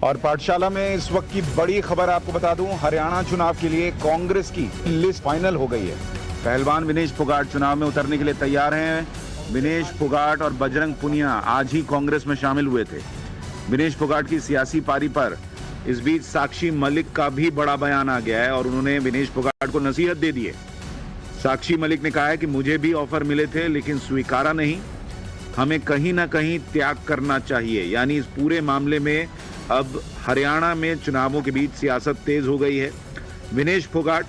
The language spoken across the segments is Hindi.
और पाठशाला में इस वक्त की बड़ी खबर आपको बता दूं, हरियाणा चुनाव के लिए कांग्रेस की लिस्ट फाइनल हो गई है। पहलवान विनेश फोगाट चुनाव में उतरने के लिए तैयार हैं। विनेश फोगाट और बजरंग पुनिया आज ही कांग्रेस में शामिल हुए थे। विनेश फोगाट की सियासी पारी पर इस बीच साक्षी मलिक का भी बड़ा बयान आ गया है और उन्होंने विनेश फोगाट को नसीहत दे दी है। साक्षी मलिक ने कहा है कि मुझे भी ऑफर मिले थे लेकिन स्वीकारा नहीं, हमें कहीं ना कहीं त्याग करना चाहिए। यानी इस पूरे मामले में अब हरियाणा में चुनावों के बीच सियासत तेज हो गई है। विनेश फोगाट,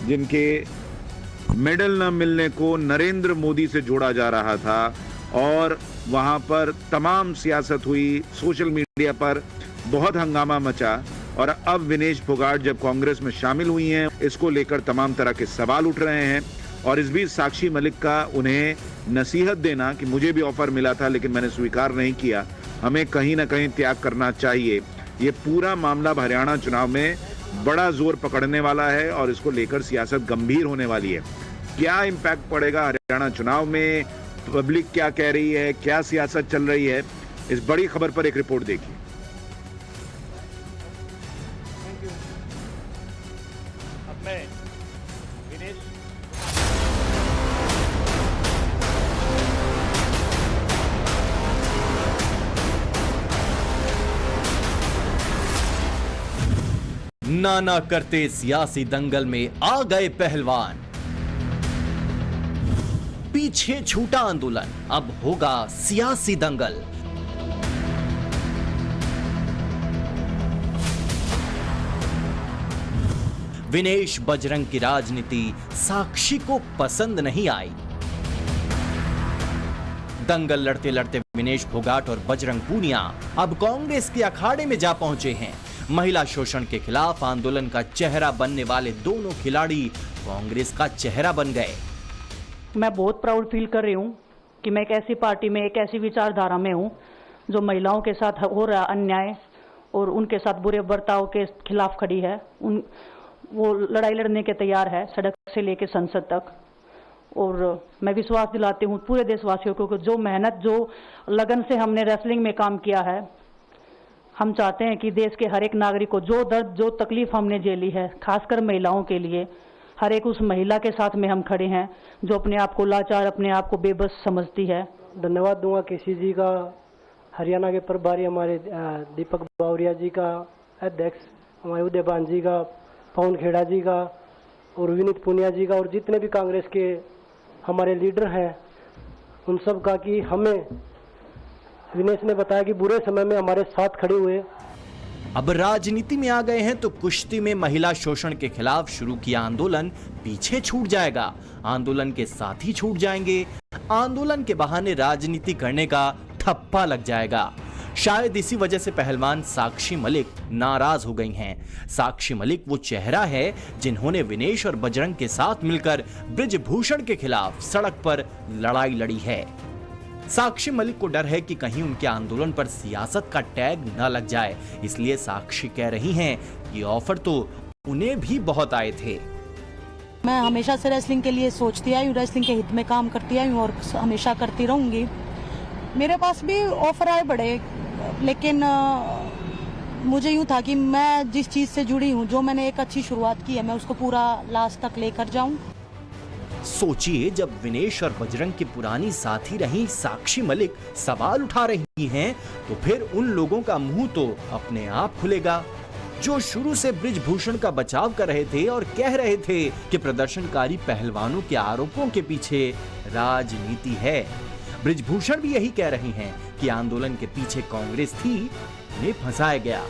जिनके मेडल न मिलने को नरेंद्र मोदी से जोड़ा जा रहा था और वहां पर तमाम सियासत हुई, सोशल मीडिया पर बहुत हंगामा मचा, और अब विनेश फोगाट जब कांग्रेस में शामिल हुई हैं, इसको लेकर तमाम तरह के सवाल उठ रहे हैं। और इस बीच साक्षी मलिक का उन्हें नसीहत देना कि मुझे भी ऑफर मिला था लेकिन मैंने स्वीकार नहीं किया, हमें कहीं ना कहीं त्याग करना चाहिए। ये पूरा मामला हरियाणा चुनाव में बड़ा जोर पकड़ने वाला है और इसको लेकर सियासत गंभीर होने वाली है। क्या इंपैक्ट पड़ेगा हरियाणा चुनाव में, पब्लिक क्या कह रही है, क्या सियासत चल रही है, इस बड़ी खबर पर एक रिपोर्ट देखिए। अब मैं विनेश नाना करते सियासी दंगल में आ गए पहलवान। पीछे छूटा आंदोलन, अब होगा सियासी दंगल। विनेश बजरंग की राजनीति साक्षी को पसंद नहीं आई। दंगल लड़ते लड़ते विनेश फोगाट और बजरंग पूनिया अब कांग्रेस के अखाड़े में जा पहुंचे हैं। महिला शोषण के खिलाफ आंदोलन का चेहरा बनने वाले दोनों खिलाड़ी कांग्रेस का चेहरा बन गए। मैं बहुत प्राउड फील कर रही हूँ कि मैं एक ऐसी पार्टी में, एक ऐसी विचारधारा में हूँ जो महिलाओं के साथ हो रहा अन्याय और उनके साथ बुरे बर्ताव के खिलाफ खड़ी है। वो लड़ाई लड़ने के तैयार है, सड़क से लेकर संसद तक। और मैं विश्वास दिलाती हूँ पूरे देशवासियों को, जो मेहनत, जो लगन से हमने रेसलिंग में काम किया है, हम चाहते हैं कि देश के हर एक नागरिक को जो दर्द, जो तकलीफ हमने झेली है, खासकर महिलाओं के लिए, हर एक उस महिला के साथ में हम खड़े हैं जो अपने आप को लाचार, अपने आप को बेबस समझती है। धन्यवाद दूंगा केसी जी का, हरियाणा के प्रभारी हमारे दीपक बावरिया जी का, अध्यक्ष हमारे उदयभान जी का, पवन खेड़ा जी का और विनीत पुनिया जी का, और जितने भी कांग्रेस के हमारे लीडर हैं उन सब का, कि हमें विनेश ने बताया कि बुरे समय में हमारे साथ खड़े हुए। अब राजनीति में आ गए हैं तो कुश्ती में महिला शोषण के खिलाफ शुरू किया आंदोलन पीछे छूट जाएगा, आंदोलन के साथ ही छूट जाएंगे। आंदोलन के बहाने राजनीति करने का ठप्पा लग जाएगा। शायद इसी वजह से पहलवान साक्षी मलिक नाराज हो गई हैं। साक्षी मलिक वो चेहरा है जिन्होंने विनेश और बजरंग के साथ मिलकर ब्रिजभूषण के खिलाफ सड़क पर लड़ाई लड़ी है। साक्षी मलिक को डर है कि कहीं उनके आंदोलन पर सियासत का टैग न लग जाए, इसलिए साक्षी कह रही हैं कि ऑफर तो उन्हें भी बहुत आए थे। मैं हमेशा से रेसलिंग के लिए सोचती आई हूँ, रेसलिंग के हित में काम करती आई हूँ और हमेशा करती रहूंगी। मेरे पास भी ऑफर आए बड़े, लेकिन मुझे यूँ था कि मैं जिस चीज़ से जुड़ी हूँ, जो मैंने एक अच्छी शुरुआत की है, मैं उसको पूरा लास्ट तक लेकर जाऊँ। सोचिए, जब विनेश और बजरंग की पुरानी साथी रही साक्षी मलिक सवाल उठा रही हैं, तो फिर उन लोगों का मुंह तो अपने आप खुलेगा जो शुरू से ब्रिजभूषण का बचाव कर रहे थे और कह रहे थे कि प्रदर्शनकारी पहलवानों के आरोपों के पीछे राजनीति है। ब्रिजभूषण भी यही कह रही हैं कि आंदोलन के पीछे कांग्रेस थी, उन्हें फंसाया गया।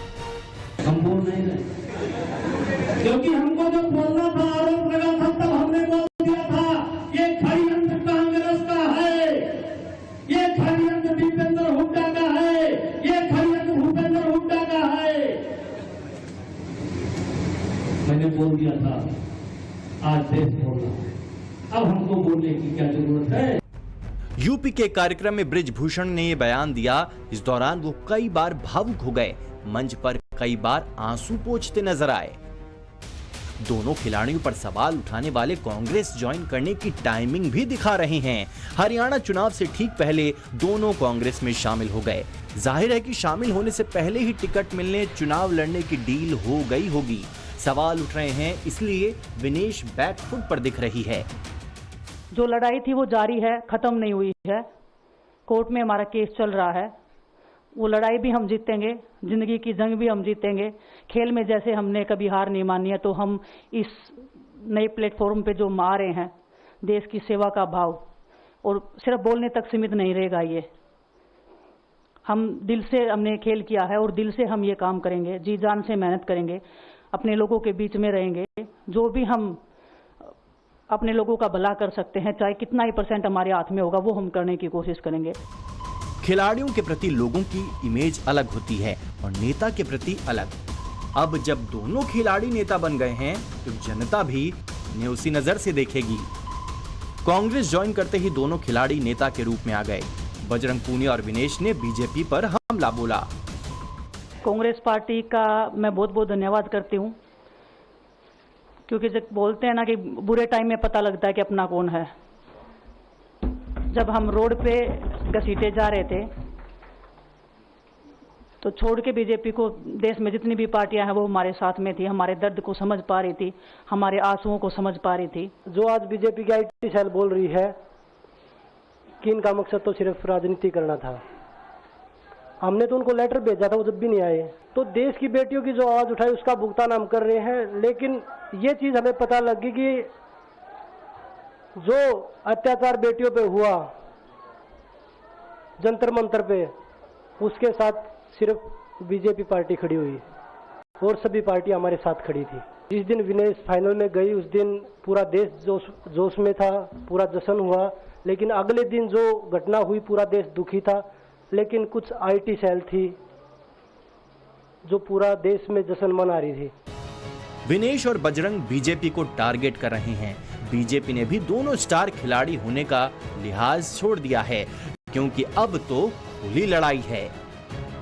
हम बोल नहीं रहे, क्योंकि हमको जो बोलना था, आरोप लगा था, तब हमने बोल दिया था ये षड्यंत्र कांग्रेस का है, ये षड्यंत्र दीपेंद्र हुड्डा का है, ये षड्यंत्र भूपेंद्र हुड्डा का है। मैंने बोल दिया था, आज देश बोल रहा है, अब हमको बोलने की क्या जरूरत है। यूपी के कार्यक्रम में ब्रिजभूषण ने ये बयान दिया। इस दौरान वो कई बार भावुक हो गए, मंच पर कई बार आंसू पोंछते नजर आए। दोनों खिलाड़ियों पर सवाल उठाने वाले कांग्रेस ज्वाइन करने की टाइमिंग भी दिखा रहे हैं। हरियाणा चुनाव से ठीक पहले दोनों कांग्रेस में शामिल हो गए। जाहिर है कि शामिल होने से पहले ही टिकट मिलने, चुनाव लड़ने की डील हो गई होगी। सवाल उठ रहे हैं, इसलिए विनेश बैकफुट पर दिख रही है। जो लड़ाई थी वो जारी है, खत्म नहीं हुई है। कोर्ट में हमारा केस चल रहा है। वो लड़ाई भी हम जीतेंगे, जिंदगी की जंग भी हम जीतेंगे। खेल में जैसे हमने कभी हार नहीं मानी है, तो हम इस नए प्लेटफॉर्म पे जो आ रहे हैं, देश की सेवा का भाव, और सिर्फ बोलने तक सीमित नहीं रहेगा। ये हम दिल से हमने खेल किया है और दिल से हम ये काम करेंगे, जी जान से मेहनत करेंगे, अपने लोगों के बीच में रहेंगे। जो भी हम अपने लोगों का भला कर सकते हैं, चाहे कितना ही % हमारे हाथ में होगा, वो हम करने की कोशिश करेंगे। खिलाड़ियों के प्रति लोगों की इमेज अलग होती है और नेता के प्रति अलग। अब जब दोनों खिलाड़ी नेता बन गए हैं तो जनता भी इन्हें उसी नजर से देखेगी। कांग्रेस ज्वाइन करते ही दोनों खिलाड़ी नेता के रूप में आ गए। बजरंग पूनिया और विनेश ने बीजेपी पर हमला बोला। कांग्रेस पार्टी का मैं बहुत बहुत धन्यवाद करती हूँ, क्योंकि जब बोलते हैं ना कि बुरे टाइम में पता लगता है कि अपना कौन है। जब हम रोड पे घसीटे जा रहे थे तो छोड़ के बीजेपी को, देश में जितनी भी पार्टियां हैं वो हमारे साथ में थी, हमारे दर्द को समझ पा रही थी, हमारे आंसुओं को समझ पा रही थी। जो आज बीजेपी की IT सेल बोल रही है कि इनका मकसद तो सिर्फ राजनीति करना था, हमने तो उनको लेटर भेजा था, वो जब भी नहीं आए। तो देश की बेटियों की जो आवाज उठाई उसका भुगतान हम कर रहे हैं। लेकिन ये चीज हमें पता लगी कि जो अत्याचार बेटियों पे हुआ जंतर मंतर पे, उसके साथ सिर्फ बीजेपी पार्टी खड़ी हुई और सभी पार्टी हमारे साथ खड़ी थी। जिस दिन विनेश फाइनल में गई उस दिन पूरा देश जोश में था, पूरा जश्न हुआ। लेकिन अगले दिन जो घटना हुई पूरा देश दुखी था। लेकिन कुछ IT सेल थी जो पूरा देश में जश्न मना रही थी। विनेश और बजरंग बीजेपी को टारगेट कर रहे हैं। बीजेपी ने भी दोनों स्टार खिलाड़ी होने का लिहाज छोड़ दिया है, क्योंकि अब तो खुली लड़ाई है।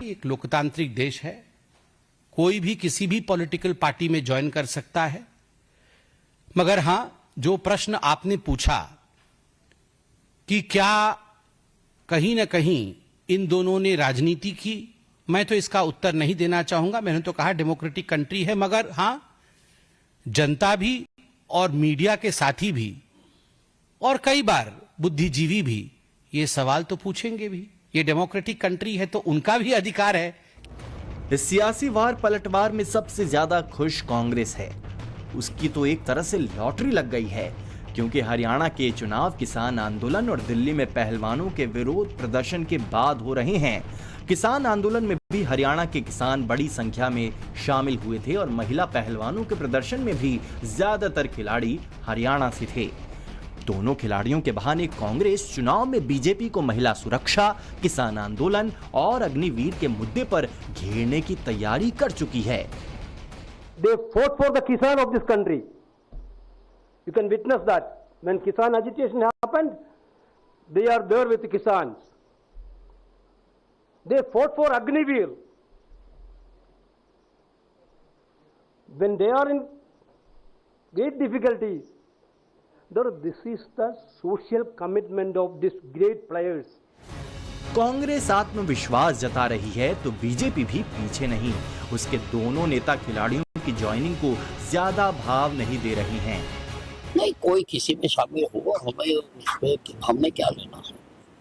एक लोकतांत्रिक देश है, कोई भी किसी भी पॉलिटिकल पार्टी में ज्वाइन कर सकता है। मगर हां, जो प्रश्न आपने पूछा कि क्या कहीं ना कहीं इन दोनों ने राजनीति की, मैं तो इसका उत्तर नहीं देना चाहूंगा। मैंने तो कहा डेमोक्रेटिक कंट्री है, मगर हां, जनता भी और मीडिया के साथी भी और कई बार बुद्धिजीवी भी ये सवाल तो पूछेंगे भी। ये डेमोक्रेटिक कंट्री है तो उनका भी अधिकार है। इस सियासी वार पलटवार में सबसे ज्यादा खुश कांग्रेस है। उसकी तो एक तरह से लॉटरी लग गई है, क्योंकि हरियाणा के चुनाव किसान आंदोलन और दिल्ली में पहलवानों के विरोध प्रदर्शन के बाद हो रहे हैं। किसान आंदोलन में भी हरियाणा के किसान बड़ी संख्या में शामिल हुए थे और महिला पहलवानों के प्रदर्शन में भी ज्यादातर खिलाड़ी हरियाणा से थे। दोनों खिलाड़ियों के बहाने कांग्रेस चुनाव में बीजेपी को महिला सुरक्षा, किसान आंदोलन और अग्निवीर के मुद्दे पर घेरने की तैयारी कर चुकी है। They fought for the Kisan of this country. You can witness that. When Kisan agitation happened, they are there with the Kisans. They fought for Agniveer. When they are in great difficulties, this is the social commitment of these great players. Congress आत्मविश्वास जता रही है तो बीजेपी भी पीछे नहीं। उसके दोनों नेता खिलाड़ियों की ज्वाइनिंग को ज्यादा भाव नहीं दे रही हैं। नहीं, कोई किसी में शामिल हो, हमें उसमें हमने क्या लेना है।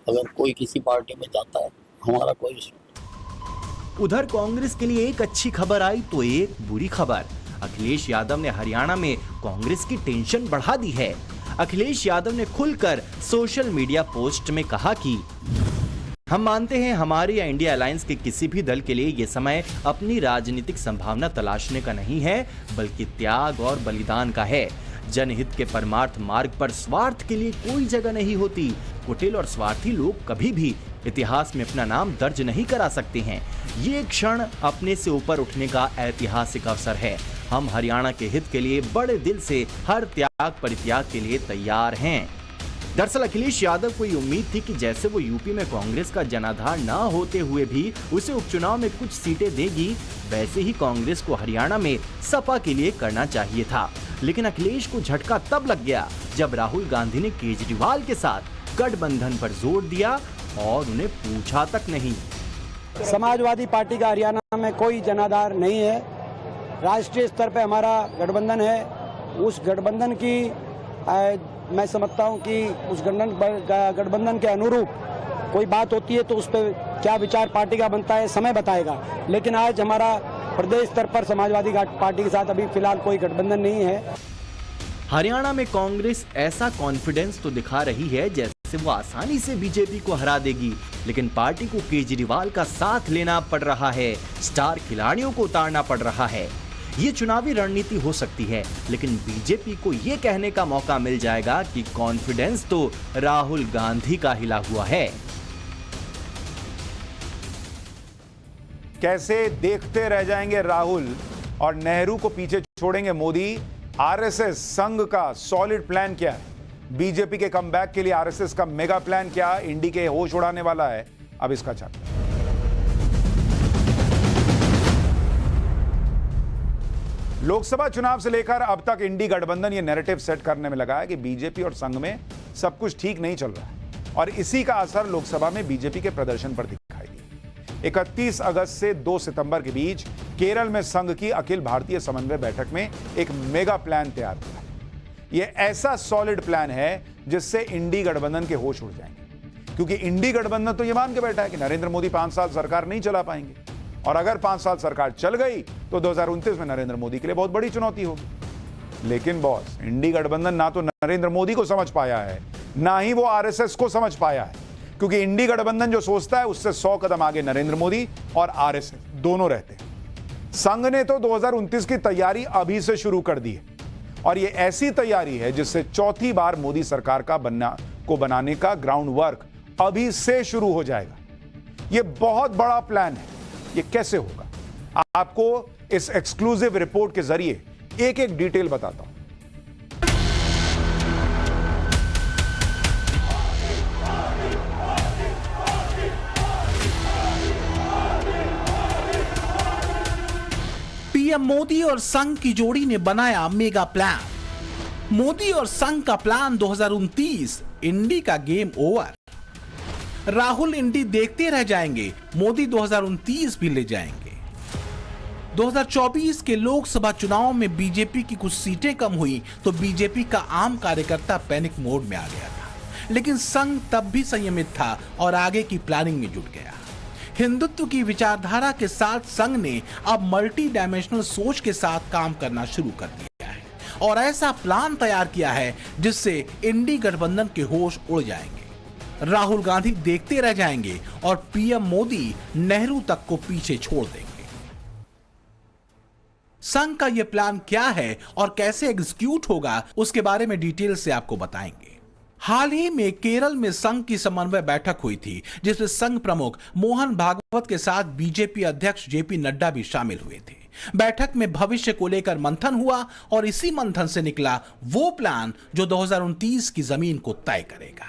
अगर कोई किसी पार्टी में जाता है, हमारा कोई इशू नहीं। उधर कांग्रेस के लिए एक अच्छी खबर आई तो एक बुरी खबर। अखिलेश यादव ने हरियाणा में कांग्रेस की टेंशन बढ़ा दी है। अखिलेश यादव ने खुलकर सोशल मीडिया पोस्ट में कहा कि हम मानते हैं हमारे या इंडिया अलायंस के किसी भी दल के लिए ये समय अपनी राजनीतिक संभावना तलाशने का नहीं है, बल्कि त्याग और बलिदान का है। जनहित के परमार्थ मार्ग पर स्वार्थ के लिए कोई जगह नहीं होती। कुटिल और स्वार्थी लोग कभी भी इतिहास में अपना नाम दर्ज नहीं करा सकते हैं। ये क्षण अपने से ऊपर उठने का ऐतिहासिक अवसर है। हम हरियाणा के हित के लिए बड़े दिल से हर त्याग परित्याग के लिए तैयार हैं। दरअसल अखिलेश यादव को ये उम्मीद थी कि जैसे वो यूपी में कांग्रेस का जनाधार न होते हुए भी उसे उपचुनाव में कुछ सीटें देगी, वैसे ही कांग्रेस को हरियाणा में सपा के लिए करना चाहिए था। लेकिन अखिलेश को झटका तब लग गया जब राहुल गांधी ने केजरीवाल के साथ गठबंधन पर जोर दिया और उन्हें पूछा तक नहीं। समाजवादी पार्टी का हरियाणा में कोई जनाधार नहीं है। राष्ट्रीय स्तर पर हमारा गठबंधन है। उस गठबंधन की मैं समझता हूं कि उस गठबंधन के अनुरूप कोई बात होती है तो उस पर क्या विचार पार्टी का बनता है समय बताएगा। लेकिन आज हमारा प्रदेश स्तर पर समाजवादी पार्टी के साथ अभी फिलहाल कोई गठबंधन नहीं है। हरियाणा में कांग्रेस ऐसा कॉन्फिडेंस तो दिखा रही है जैसे वो आसानी से बीजेपी को हरा देगी, लेकिन पार्टी को केजरीवाल का साथ लेना पड़ रहा है, स्टार खिलाड़ियों को उतारना पड़ रहा है। ये चुनावी रणनीति हो सकती है, लेकिन बीजेपी को ये कहने का मौका मिल जाएगा कि कॉन्फिडेंस तो राहुल गांधी का हिला हुआ है। कैसे देखते रह जाएंगे राहुल और नेहरू को पीछे छोड़ेंगे मोदी? आरएसएस संघ का सॉलिड प्लान क्या है? बीजेपी के कमबैक के लिए आरएसएस का मेगा प्लान क्या इंडी के होश उड़ाने वाला है? अब इसका चैप्टर। लोकसभा चुनाव से लेकर अब तक इंडी गठबंधन ये नैरेटिव सेट करने में लगा है कि बीजेपी और संघ में सब कुछ ठीक नहीं चल रहा है और इसी का असर लोकसभा में बीजेपी के प्रदर्शन पर दिखाई दिया। 31 अगस्त से 2 सितंबर के बीच केरल में संघ की अखिल भारतीय समन्वय बैठक में एक मेगा प्लान तैयार हुआ है। यह ऐसा सॉलिड प्लान है जिससे इंडी गठबंधन के होश उड़ जाएंगे, क्योंकि इंडी गठबंधन तो यह मान के बैठा है कि नरेंद्र मोदी 5 साल सरकार नहीं चला पाएंगे और अगर 5 साल सरकार चल गई तो 2029 में नरेंद्र मोदी के लिए बहुत बड़ी चुनौती होगी। लेकिन बॉस, इंडी गठबंधन ना तो नरेंद्र मोदी को समझ पाया है, ना ही वो आरएसएस को समझ पाया है, क्योंकि इंडी गठबंधन जो सोचता है उससे 100 कदम आगे नरेंद्र मोदी और आरएसएस दोनों रहते हैं। संघ ने तो 2029 की तैयारी अभी से शुरू कर दी है और ये ऐसी तैयारी है जिससे चौथी बार मोदी सरकार का बनाने का ग्राउंड वर्क अभी से शुरू हो जाएगा। ये बहुत बड़ा प्लान है। ये कैसे होगा, आपको इस एक्सक्लूसिव रिपोर्ट के जरिए एक एक डिटेल बताता हूं। पीएम मोदी और संघ की जोड़ी ने बनाया मेगा प्लान। मोदी और संघ का प्लान 2029, इंडी का गेम ओवर। राहुल इंडी देखते रह जाएंगे, मोदी 2029 भी ले जाएंगे। 2024 के लोकसभा चुनाव में बीजेपी की कुछ सीटें कम हुई तो बीजेपी का आम कार्यकर्ता पैनिक मोड में आ गया था, लेकिन संघ तब भी संयमित था और आगे की प्लानिंग में जुट गया। हिंदुत्व की विचारधारा के साथ संघ ने अब मल्टी डायमेंशनल सोच के साथ काम करना शुरू कर दिया है और ऐसा प्लान तैयार किया है जिससे इंडी गठबंधन के होश उड़ जाएंगे। राहुल गांधी देखते रह जाएंगे और पीएम मोदी नेहरू तक को पीछे छोड़ देंगे। संघ का यह प्लान क्या है और कैसे एग्जीक्यूट होगा, उसके बारे में डिटेल से आपको बताएंगे। हाल ही में केरल में संघ की समन्वय बैठक हुई थी, जिसमें संघ प्रमुख मोहन भागवत के साथ बीजेपी अध्यक्ष जेपी नड्डा भी शामिल हुए थे। बैठक में भविष्य को लेकर मंथन हुआ और इसी मंथन से निकला वो प्लान जो 2029 की जमीन को तय करेगा।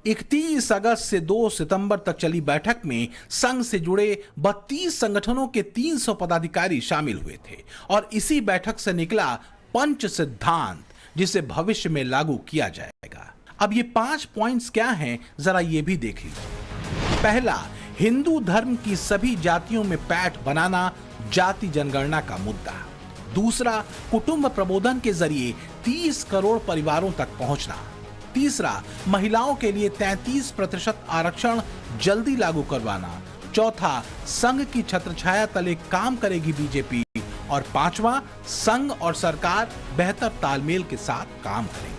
31 अगस्त से 2 सितंबर तक चली बैठक में संघ से जुड़े 32 संगठनों के 300 पदाधिकारी शामिल हुए थे और इसी बैठक से निकला पंच सिद्धांत, जिसे भविष्य में लागू किया जाएगा। अब ये 5 पॉइंट्स क्या हैं, जरा ये भी देख लीजिए। पहला, हिंदू धर्म की सभी जातियों में पैठ बनाना, जाति जनगणना का मुद्दा। दूसरा, कुटुंब प्रबोधन के जरिए 30 करोड़ परिवारों तक पहुंचना। तीसरा, महिलाओं के लिए 33% आरक्षण जल्दी लागू करवाना। चौथा, संघ की छत्रछाया तले काम करेगी बीजेपी। और पांचवा, संघ और सरकार बेहतर तालमेल के साथ काम करेंगे।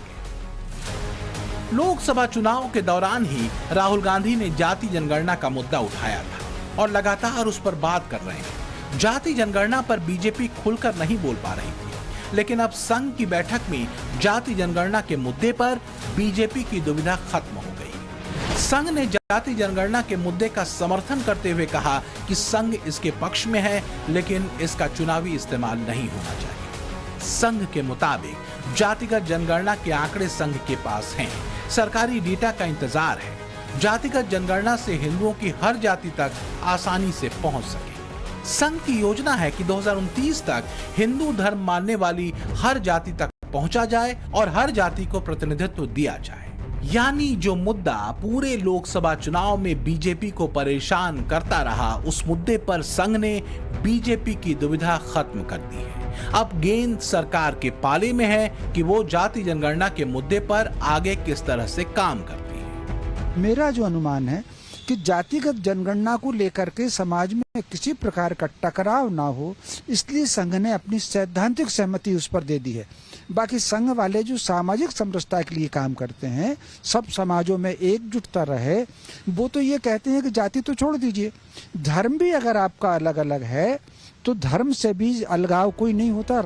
लोकसभा चुनाव के दौरान ही राहुल गांधी ने जाति जनगणना का मुद्दा उठाया था और लगातार उस पर बात कर रहे हैं। जाति जनगणना पर बीजेपी खुलकर नहीं बोल पा रही थी, लेकिन अब संघ की बैठक में जाति जनगणना के मुद्दे पर बीजेपी की दुविधा खत्म हो गई। संघ ने जाति जनगणना के मुद्दे का समर्थन करते हुए कहा कि संघ इसके पक्ष में है, लेकिन इसका चुनावी इस्तेमाल नहीं होना चाहिए। संघ के मुताबिक जातिगत जनगणना के आंकड़े संघ के पास हैं, सरकारी डेटा का इंतजार है। जातिगत जनगणना से हिंदुओं की हर जाति तक आसानी से पहुंच सके। संघ की योजना है कि 2029 तक हिंदू धर्म मानने वाली हर जाति तक पहुंचा जाए और हर जाति को प्रतिनिधित्व दिया जाए। यानी जो मुद्दा पूरे लोकसभा चुनाव में बीजेपी को परेशान करता रहा, उस मुद्दे पर संघ ने बीजेपी की दुविधा खत्म कर दी है। अब गेंद सरकार के पाले में है कि वो जाति जनगणना के मुद्दे पर आगे किस तरह से काम करती है। मेरा जो अनुमान है कि जातिगत जनगणना को लेकर के समाज में किसी प्रकार का टकराव ना हो, इसलिए संघ ने अपनी सैद्धांतिक सहमति उस पर दे दी है। बाकी संघ वाले जो सामाजिक समरसता के लिए काम करते हैं, सब समाजों में एकजुटता रहे, वो तो ये कहते हैं कि जाति तो छोड़ दीजिए, धर्म भी अगर आपका अलग अलग है तो धर्म से भी अलगाव कोई नहीं होता।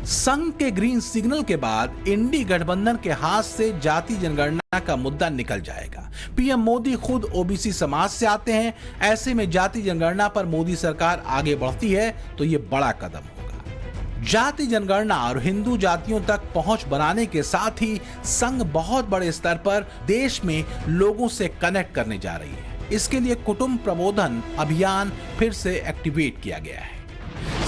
संघ के ग्रीन सिग्नल के बाद इंडी गठबंधन के हाथ से जाति जनगणना का मुद्दा निकल जाएगा। पीएम मोदी खुद ओबीसी समाज से आते हैं, ऐसे में जाति जनगणना पर मोदी सरकार आगे बढ़ती है तो ये बड़ा कदम होगा। जाति जनगणना और हिंदू जातियों तक पहुंच बनाने के साथ ही संघ बहुत बड़े स्तर पर देश में लोगों से कनेक्ट करने जा रही है। इसके लिए कुटुंब प्रबोधन अभियान फिर से एक्टिवेट किया गया है।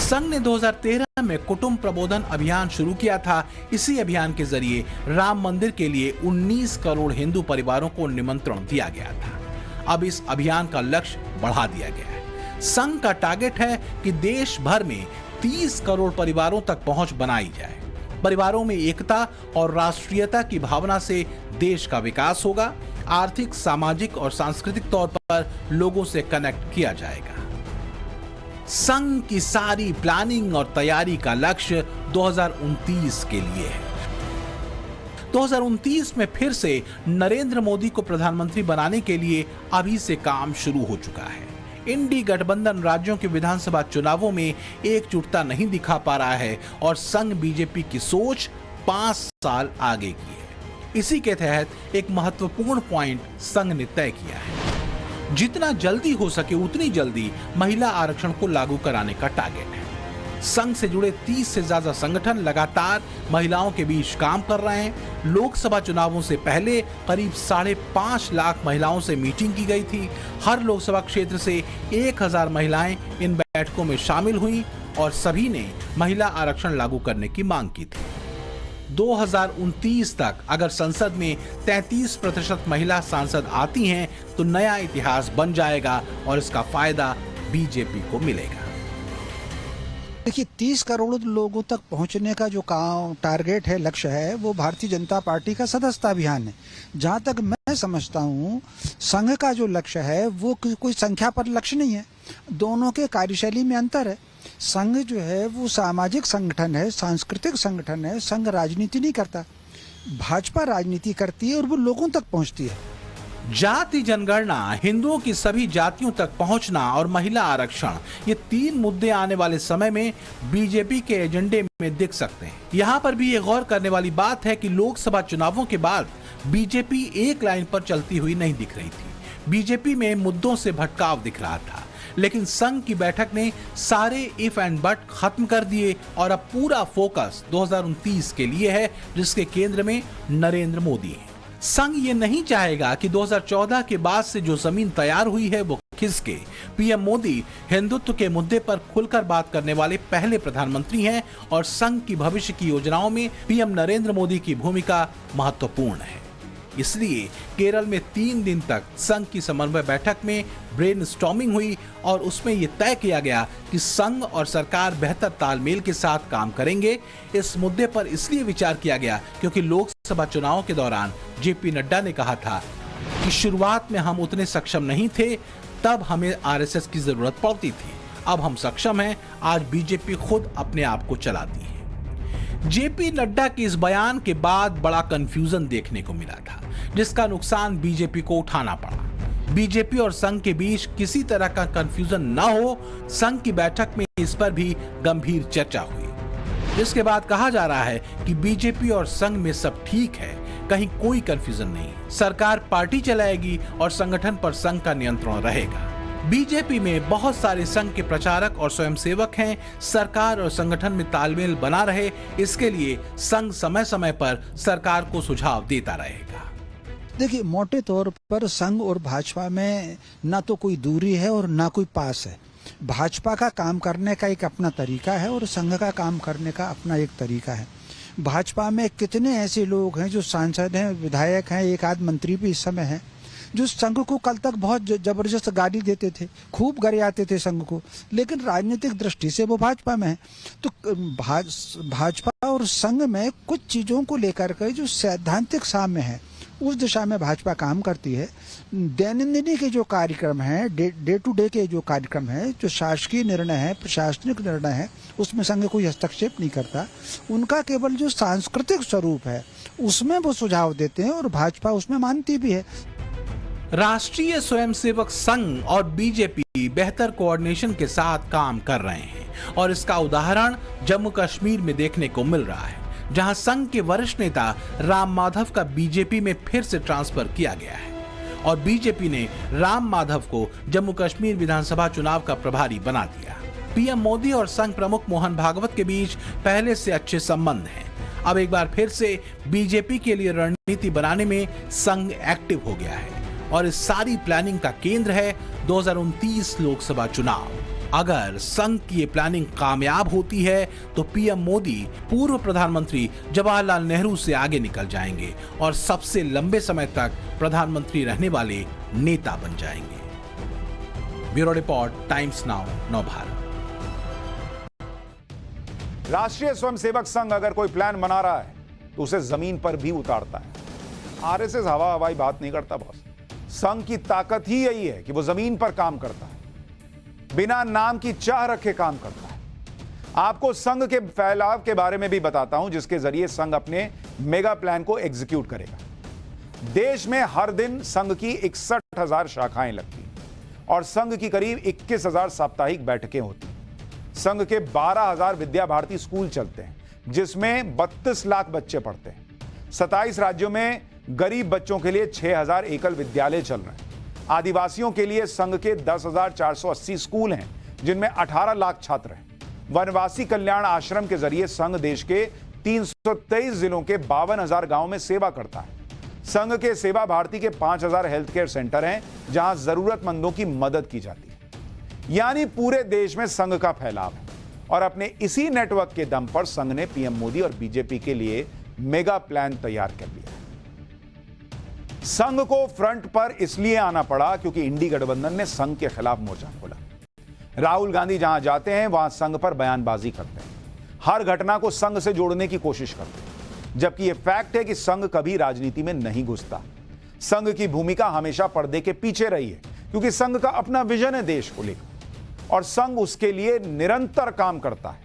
संघ ने 2013 में कुटुंब प्रबोधन अभियान शुरू किया था। इसी अभियान के जरिए राम मंदिर के लिए 19 करोड़ हिंदू परिवारों को निमंत्रण दिया गया था। अब इस अभियान का लक्ष्य बढ़ा दिया गया है। संघ का टारगेट है कि देश भर में 30 करोड़ परिवारों तक पहुंच बनाई जाए। परिवारों में एकता और राष्ट्रीयता की भावना से देश का विकास होगा। आर्थिक, सामाजिक और सांस्कृतिक तौर पर लोगों से कनेक्ट किया जाएगा। संघ की सारी प्लानिंग और तैयारी का लक्ष्य 2029 के लिए है। 2029 में फिर से नरेंद्र मोदी को प्रधानमंत्री बनाने के लिए अभी से काम शुरू हो चुका है। इंडी गठबंधन राज्यों के विधानसभा चुनावों में एकजुटता नहीं दिखा पा रहा है और संघ बीजेपी की सोच 5 साल आगे की है। इसी के तहत एक महत्वपूर्ण पॉइंट संघ ने तय किया है। जितना जल्दी हो सके उतनी जल्दी महिला आरक्षण को लागू कराने का टारगेट है। संघ से जुड़े 30 से ज्यादा संगठन लगातार महिलाओं के बीच काम कर रहे हैं। लोकसभा चुनावों से पहले करीब 5.5 लाख महिलाओं से मीटिंग की गई थी। हर लोकसभा क्षेत्र से 1000 महिलाएं इन बैठकों में शामिल हुई और सभी ने महिला आरक्षण लागू करने की मांग की थी। 2029 तक अगर संसद में 33% महिला सांसद आती हैं तो नया इतिहास बन जाएगा और इसका फायदा बीजेपी को मिलेगा। देखिए, 30 करोड़ लोगों तक पहुंचने का जो टारगेट है, लक्ष्य है, वो भारतीय जनता पार्टी का सदस्यता अभियान है। जहां तक मैं समझता हूं, संघ का जो लक्ष्य है वो कोई संख्या पर लक्ष्य नहीं है। दोनों के कार्यशैली में अंतर है। संघ जो है वो सामाजिक संगठन है, सांस्कृतिक संगठन है। संघ राजनीति नहीं करता, भाजपा राजनीति करती है और वो लोगों तक पहुंचती है। जाति जनगणना, हिंदुओं की सभी जातियों तक पहुंचना और महिला आरक्षण, ये 3 मुद्दे आने वाले समय में बीजेपी के एजेंडे में दिख सकते हैं। यहाँ पर भी ये गौर करने वाली बात है कि लोकसभा चुनावों के बाद बीजेपी एक लाइन पर चलती हुई नहीं दिख रही थी। बीजेपी में मुद्दों से भटकाव दिख रहा था, लेकिन संघ की बैठक ने सारे इफ एंड बट खत्म कर दिए और अब पूरा फोकस 2029 के लिए है, जिसके केंद्र में नरेंद्र मोदी हैं। संघ ये नहीं चाहेगा कि 2014 के बाद से जो जमीन तैयार हुई है वो खिसके। पीएम मोदी हिंदुत्व के मुद्दे पर खुलकर बात करने वाले पहले प्रधानमंत्री हैं और संघ की भविष्य की योजनाओं में पीएम नरेंद्र मोदी की भूमिका महत्वपूर्ण है। इसलिए केरल में 3 दिन तक संघ की समन्वय बैठक में ब्रेनस्टॉर्मिंग हुई और उसमें यह तय किया गया कि संघ और सरकार बेहतर तालमेल के साथ काम करेंगे। इस मुद्दे पर इसलिए विचार किया गया क्योंकि लोकसभा चुनाव के दौरान जेपी नड्डा ने कहा था कि शुरुआत में हम उतने सक्षम नहीं थे, तब हमें आरएसएस की जरूरत पड़ती थी। अब हम सक्षम हैं, आज बीजेपी खुद अपने आप को चलाती है। जेपी नड्डा के इस बयान के बाद बड़ा कंफ्यूजन देखने को मिला था, जिसका नुकसान बीजेपी को उठाना पड़ा। बीजेपी और संघ के बीच किसी तरह का कंफ्यूजन न हो, संघ की बैठक में इस पर भी गंभीर चर्चा हुई, जिसके बाद कहा जा रहा है कि बीजेपी और संघ में सब ठीक है, कहीं कोई कंफ्यूजन नहीं। सरकार पार्टी चलाएगी और संगठन पर संघ का नियंत्रण रहेगा। बीजेपी में बहुत सारे संघ के प्रचारक और स्वयंसेवक हैं। सरकार और संगठन में तालमेल बना रहे, इसके लिए संघ समय समय पर सरकार को सुझाव देता रहेगा। देखिए, मोटे तौर पर संघ और भाजपा में ना तो कोई दूरी है और ना कोई पास है। भाजपा का काम करने का एक अपना तरीका है और संघ का काम करने का अपना एक तरीका है। भाजपा में कितने ऐसे लोग हैं जो सांसद हैं, विधायक हैं, एक आध मंत्री भी इस समय हैं, जो संघ को कल तक बहुत जबरदस्त गाली देते थे, खूब गरियाते थे संघ को, लेकिन राजनीतिक दृष्टि से वो भाजपा में है। तो भाजपा और संघ में कुछ चीजों को लेकर के जो सैद्धांतिक साम्य है, उस दिशा में भाजपा काम करती है। दैनंदिनी के जो कार्यक्रम हैं, डे टू डे के जो कार्यक्रम है, जो शासकीय निर्णय है, प्रशासनिक निर्णय है, उसमें संघ कोई हस्तक्षेप नहीं करता। उनका केवल जो सांस्कृतिक स्वरूप है उसमें वो सुझाव देते हैं और भाजपा उसमें मानती भी है। राष्ट्रीय स्वयंसेवक संघ और बीजेपी बेहतर कोऑर्डिनेशन के साथ काम कर रहे हैं और इसका उदाहरण जम्मू कश्मीर में देखने को मिल रहा है, जहां संघ के वरिष्ठ नेता राम माधव का बीजेपी में फिर से ट्रांसफर किया गया है और बीजेपी ने राम माधव को जम्मू कश्मीर विधानसभा चुनाव का प्रभारी बना दिया। पीएम मोदी और संघ प्रमुख मोहन भागवत के बीच पहले से अच्छे संबंध हैं। अब एक बार फिर से बीजेपी के लिए रणनीति बनाने में संघ एक्टिव हो गया है और इस सारी प्लानिंग का केंद्र है 2029 लोकसभा चुनाव। अगर संघ की ये प्लानिंग कामयाब होती है तो पीएम मोदी पूर्व प्रधानमंत्री जवाहरलाल नेहरू से आगे निकल जाएंगे और सबसे लंबे समय तक प्रधानमंत्री रहने वाले नेता बन जाएंगे। Bureau report, times now, Navbharat. राष्ट्रीय स्वयंसेवक संघ अगर कोई प्लान बना रहा है तो उसे जमीन पर भी उतारता है। आरएसएस हवा हवाई बात नहीं करता बॉस। संघ की ताकत ही यही है कि वो जमीन पर काम करता है, बिना नाम की चाह रखे काम करता है। आपको संघ के फैलाव के बारे में भी बताता हूं, जिसके जरिए संघ अपने मेगा प्लान को एग्जीक्यूट करेगा। देश में हर दिन संघ की 61,000 शाखाएं लगती और संघ की करीब 21,000 साप्ताहिक बैठकें होती। संघ के 12,000 विद्या भारती स्कूल चलते हैं, जिसमें 32 लाख बच्चे पढ़ते हैं। 27 राज्यों में गरीब बच्चों के लिए 6,000 एकल विद्यालय चल रहे हैं। आदिवासियों के लिए संघ के 10,480 स्कूल हैं, जिनमें 18 लाख छात्र हैं। वनवासी कल्याण आश्रम के जरिए संघ देश के 323 जिलों के 52,000 गांवों में सेवा करता है। संघ के सेवा भारती के 5,000 हेल्थ केयर सेंटर हैं, जहां जरूरतमंदों की मदद की जाती है। यानी पूरे देश में संघ का फैलाव है और अपने इसी नेटवर्क के दम पर संघ ने पीएम मोदी और बीजेपी के लिए मेगा प्लान तैयार कर लिया है। संघ को फ्रंट पर इसलिए आना पड़ा क्योंकि इंडी गठबंधन ने संघ के खिलाफ मोर्चा खोला। राहुल गांधी जहां जाते हैं वहां संघ पर बयानबाजी करते हैं, हर घटना को संघ से जोड़ने की कोशिश करते हैं, जबकि यह फैक्ट है कि संघ कभी राजनीति में नहीं घुसता। संघ की भूमिका हमेशा पर्दे के पीछे रही है, क्योंकि संघ का अपना विजन है देश को लेकर और संघ उसके लिए निरंतर काम करता है।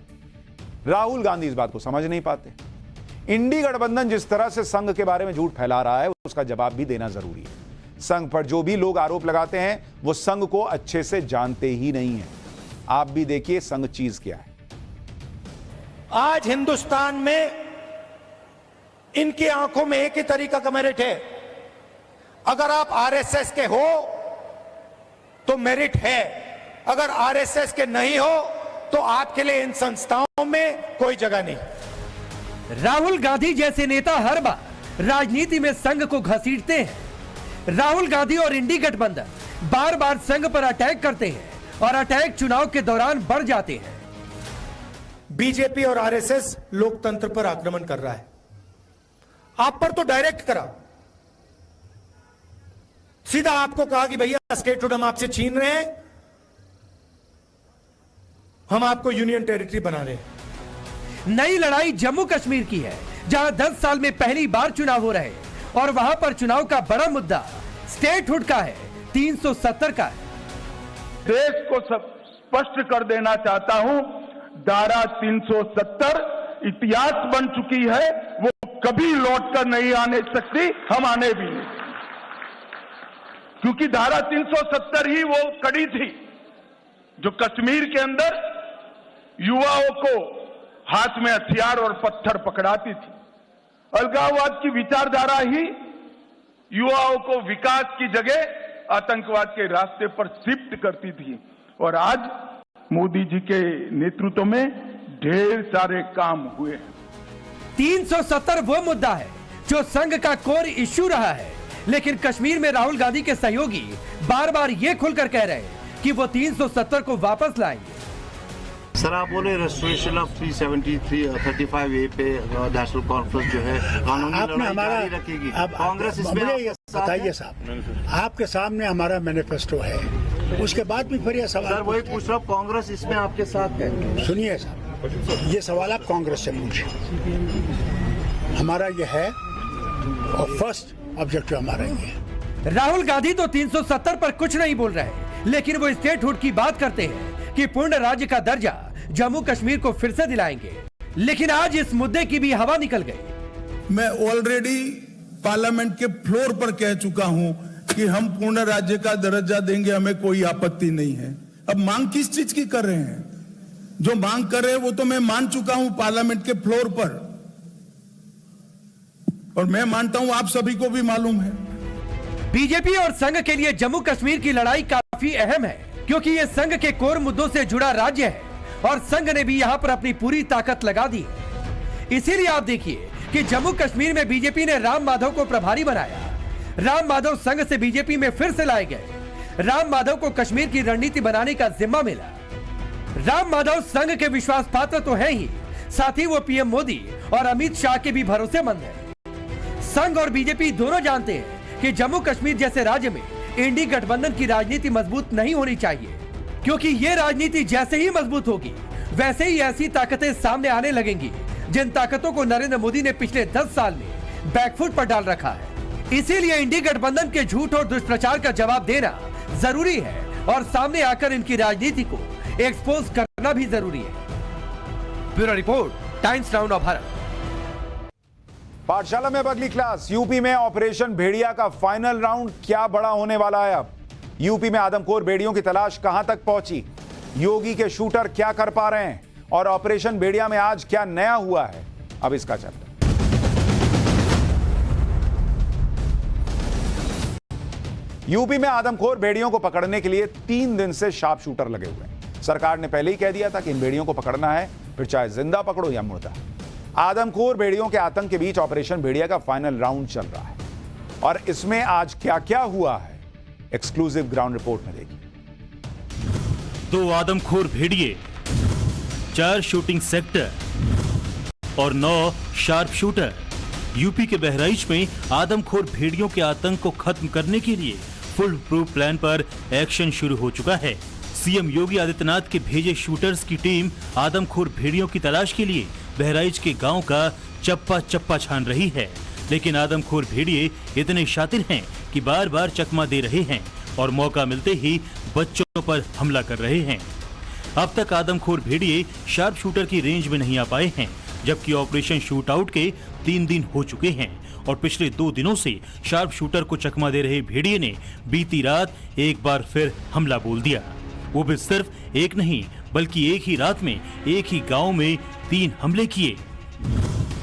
राहुल गांधी इस बात को समझ नहीं पाते। इंडी गठबंधन जिस तरह से संघ के बारे में झूठ फैला रहा है, उसका जवाब भी देना जरूरी है। संघ पर जो भी लोग आरोप लगाते हैं वो संघ को अच्छे से जानते ही नहीं है। आप भी देखिए संघ चीज क्या है। आज हिंदुस्तान में इनकी आंखों में एक ही तरीका का मेरिट है। अगर आप आरएसएस के हो तो मेरिट है, अगर आरएसएस के नहीं हो तो आपके लिए इन संस्थाओं में कोई जगह नहीं। राहुल गांधी जैसे नेता हर बार राजनीति में संघ को घसीटते हैं। राहुल गांधी और इंडी गठबंधन बार बार संघ पर अटैक करते हैं और अटैक चुनाव के दौरान बढ़ जाते हैं। बीजेपी और आरएसएस लोकतंत्र पर आक्रमण कर रहा है। आप पर तो डायरेक्ट करा, सीधा आपको कहा कि भैया स्टेटहुड हम आपसे छीन रहे हैं, हम आपको यूनियन टेरिटरी बना रहे हैं। नई लड़ाई जम्मू कश्मीर की है, जहां 10 साल में पहली बार चुनाव हो रहे हैं और वहां पर चुनाव का बड़ा मुद्दा स्टेटहुड का है, 370 का है। देश को स्पष्ट कर देना चाहता हूं, धारा 370 इतिहास बन चुकी है, वो कभी लौट कर नहीं आने सकती, हम आने भी नहीं। क्योंकि धारा 370 ही वो कड़ी थी जो कश्मीर के अंदर युवाओं को हाथ में हथियार और पत्थर पकड़ाती थी। अलगाववाद की विचारधारा ही युवाओं को विकास की जगह आतंकवाद के रास्ते पर शिफ्ट करती थी। और आज मोदी जी के नेतृत्व में ढेर सारे काम हुए। 370 वो मुद्दा है जो संघ का कोर इश्यू रहा है, लेकिन कश्मीर में राहुल गांधी के सहयोगी बार बार ये खुलकर कह रहे हैं कि वो 370 को वापस लाएंगे। सर आप बोले रेस्टोरेशन ऑफ 335A पे नेशनल कॉन्फ्रेंस जो है कानूनी लड़ाई जारी रखेगी, कांग्रेस इसमें बताइए साहब, आपके सामने हमारा मैनिफेस्टो है, उसके बाद भी फिर ये सवाल। सर वही पूछ रहा हूँ, कांग्रेस इसमें आपके साथ है? सुनिए साहब, ये सवाल आप कांग्रेस से पूछिए, हमारा ये है और फर्स्ट ऑब्जेक्टिव हमारा ये है। राहुल गांधी तो 370 पर कुछ नहीं बोल रहे, लेकिन वो स्टेटहुड की बात करते हैं कि पूर्ण राज्य का दर्जा जम्मू कश्मीर को फिर से दिलाएंगे। लेकिन आज इस मुद्दे की भी हवा निकल गई। मैं ऑलरेडी पार्लियामेंट के फ्लोर पर कह चुका हूं कि हम पूर्ण राज्य का दर्जा देंगे, हमें कोई आपत्ति नहीं है। अब मांग किस चीज की कर रहे हैं? जो मांग कर रहे हैं वो तो मैं मान चुका हूं पार्लियामेंट के फ्लोर पर, और मैं मानता हूं आप सभी को भी मालूम है। बीजेपी और संघ के लिए जम्मू कश्मीर की लड़ाई काफी अहम है, क्योंकि ये संघ के कोर मुद्दों से जुड़ा राज्य है और संघ ने भी यहाँ पर अपनी पूरी ताकत लगा दी। इसीलिए आप देखिए कि जम्मू कश्मीर में बीजेपी ने राम माधव को प्रभारी बनाया। राम माधव संघ से बीजेपी में फिर से लाए गए। राम माधव को कश्मीर की रणनीति बनाने का जिम्मा मिला। राम माधव संघ के विश्वास पात्र तो है ही, साथ ही वो पीएम मोदी और अमित शाह के भी भरोसेमंद है। संघ और बीजेपी दोनों जानते हैं कि जम्मू कश्मीर जैसे राज्य में इंडी गठबंधन की राजनीति मजबूत नहीं होनी चाहिए, क्योंकि ये राजनीति जैसे ही मजबूत होगी वैसे ही ऐसी ताकतें सामने आने लगेंगी जिन ताकतों को नरेंद्र मोदी ने पिछले 10 साल में बैकफुट पर डाल रखा है। इसीलिए इंडी गठबंधन के झूठ और दुष्प्रचार का जवाब देना जरूरी है और सामने आकर इनकी राजनीति को एक्सपोज करना भी जरूरी है। Bureau report, times now Bharat. पाठशाला में अब अगली क्लास। यूपी में ऑपरेशन भेड़िया का फाइनल राउंड क्या बड़ा होने वाला है? अब यूपी में आदमखोर भेड़ियों की तलाश कहां तक पहुंची? योगी के शूटर क्या कर पा रहे हैं? और ऑपरेशन भेड़िया में आज क्या नया हुआ है? अब इसका चर्चा। यूपी में आदमखोर भेड़ियों को पकड़ने के लिए 3 दिन से शार्प शूटर लगे हुए हैं। सरकार ने पहले ही कह दिया था कि इन भेड़ियों को पकड़ना है, फिर चाहे जिंदा पकड़ो या मुर्दा। आदमखोर भेड़ियों के आतंक के बीच ऑपरेशन भेड़िया का फाइनल राउंड चल रहा है, और इसमें आज क्या क्या हुआ है एक्सक्लूसिव ग्राउंड रिपोर्ट में देखिए। 2 आदमखोर भेड़िए, 4 शूटिंग सेक्टर और 9 शार्प शूटर। यूपी के बहराइच में आदमखोर भेड़ियों के आतंक को खत्म करने के लिए फुल प्रूफ प्लान पर एक्शन शुरू हो चुका है। सीएम योगी आदित्यनाथ के भेजे शूटर्स की टीम आदमखोर भेड़ियों की तलाश के लिए बहराइच के गांव का चप्पा चप्पा छान रही है। लेकिन आदमखोर भेड़िए इतने शातिर हैं कि बार बार चकमा दे रहे हैं और मौका मिलते ही बच्चों पर हमला कर रहे हैं। अब तक आदमखोर भेड़िए शार्प शूटर की रेंज में नहीं आ पाए हैं, जबकि ऑपरेशन शूट आउट के 3 दिन हो चुके हैं और पिछले 2 दिनों से शार्प शूटर को चकमा दे रहे भेड़िए ने बीती रात एक बार फिर हमला बोल दिया। वो भी सिर्फ एक नहीं बल्कि एक ही रात में एक ही गांव में 3 हमले किए।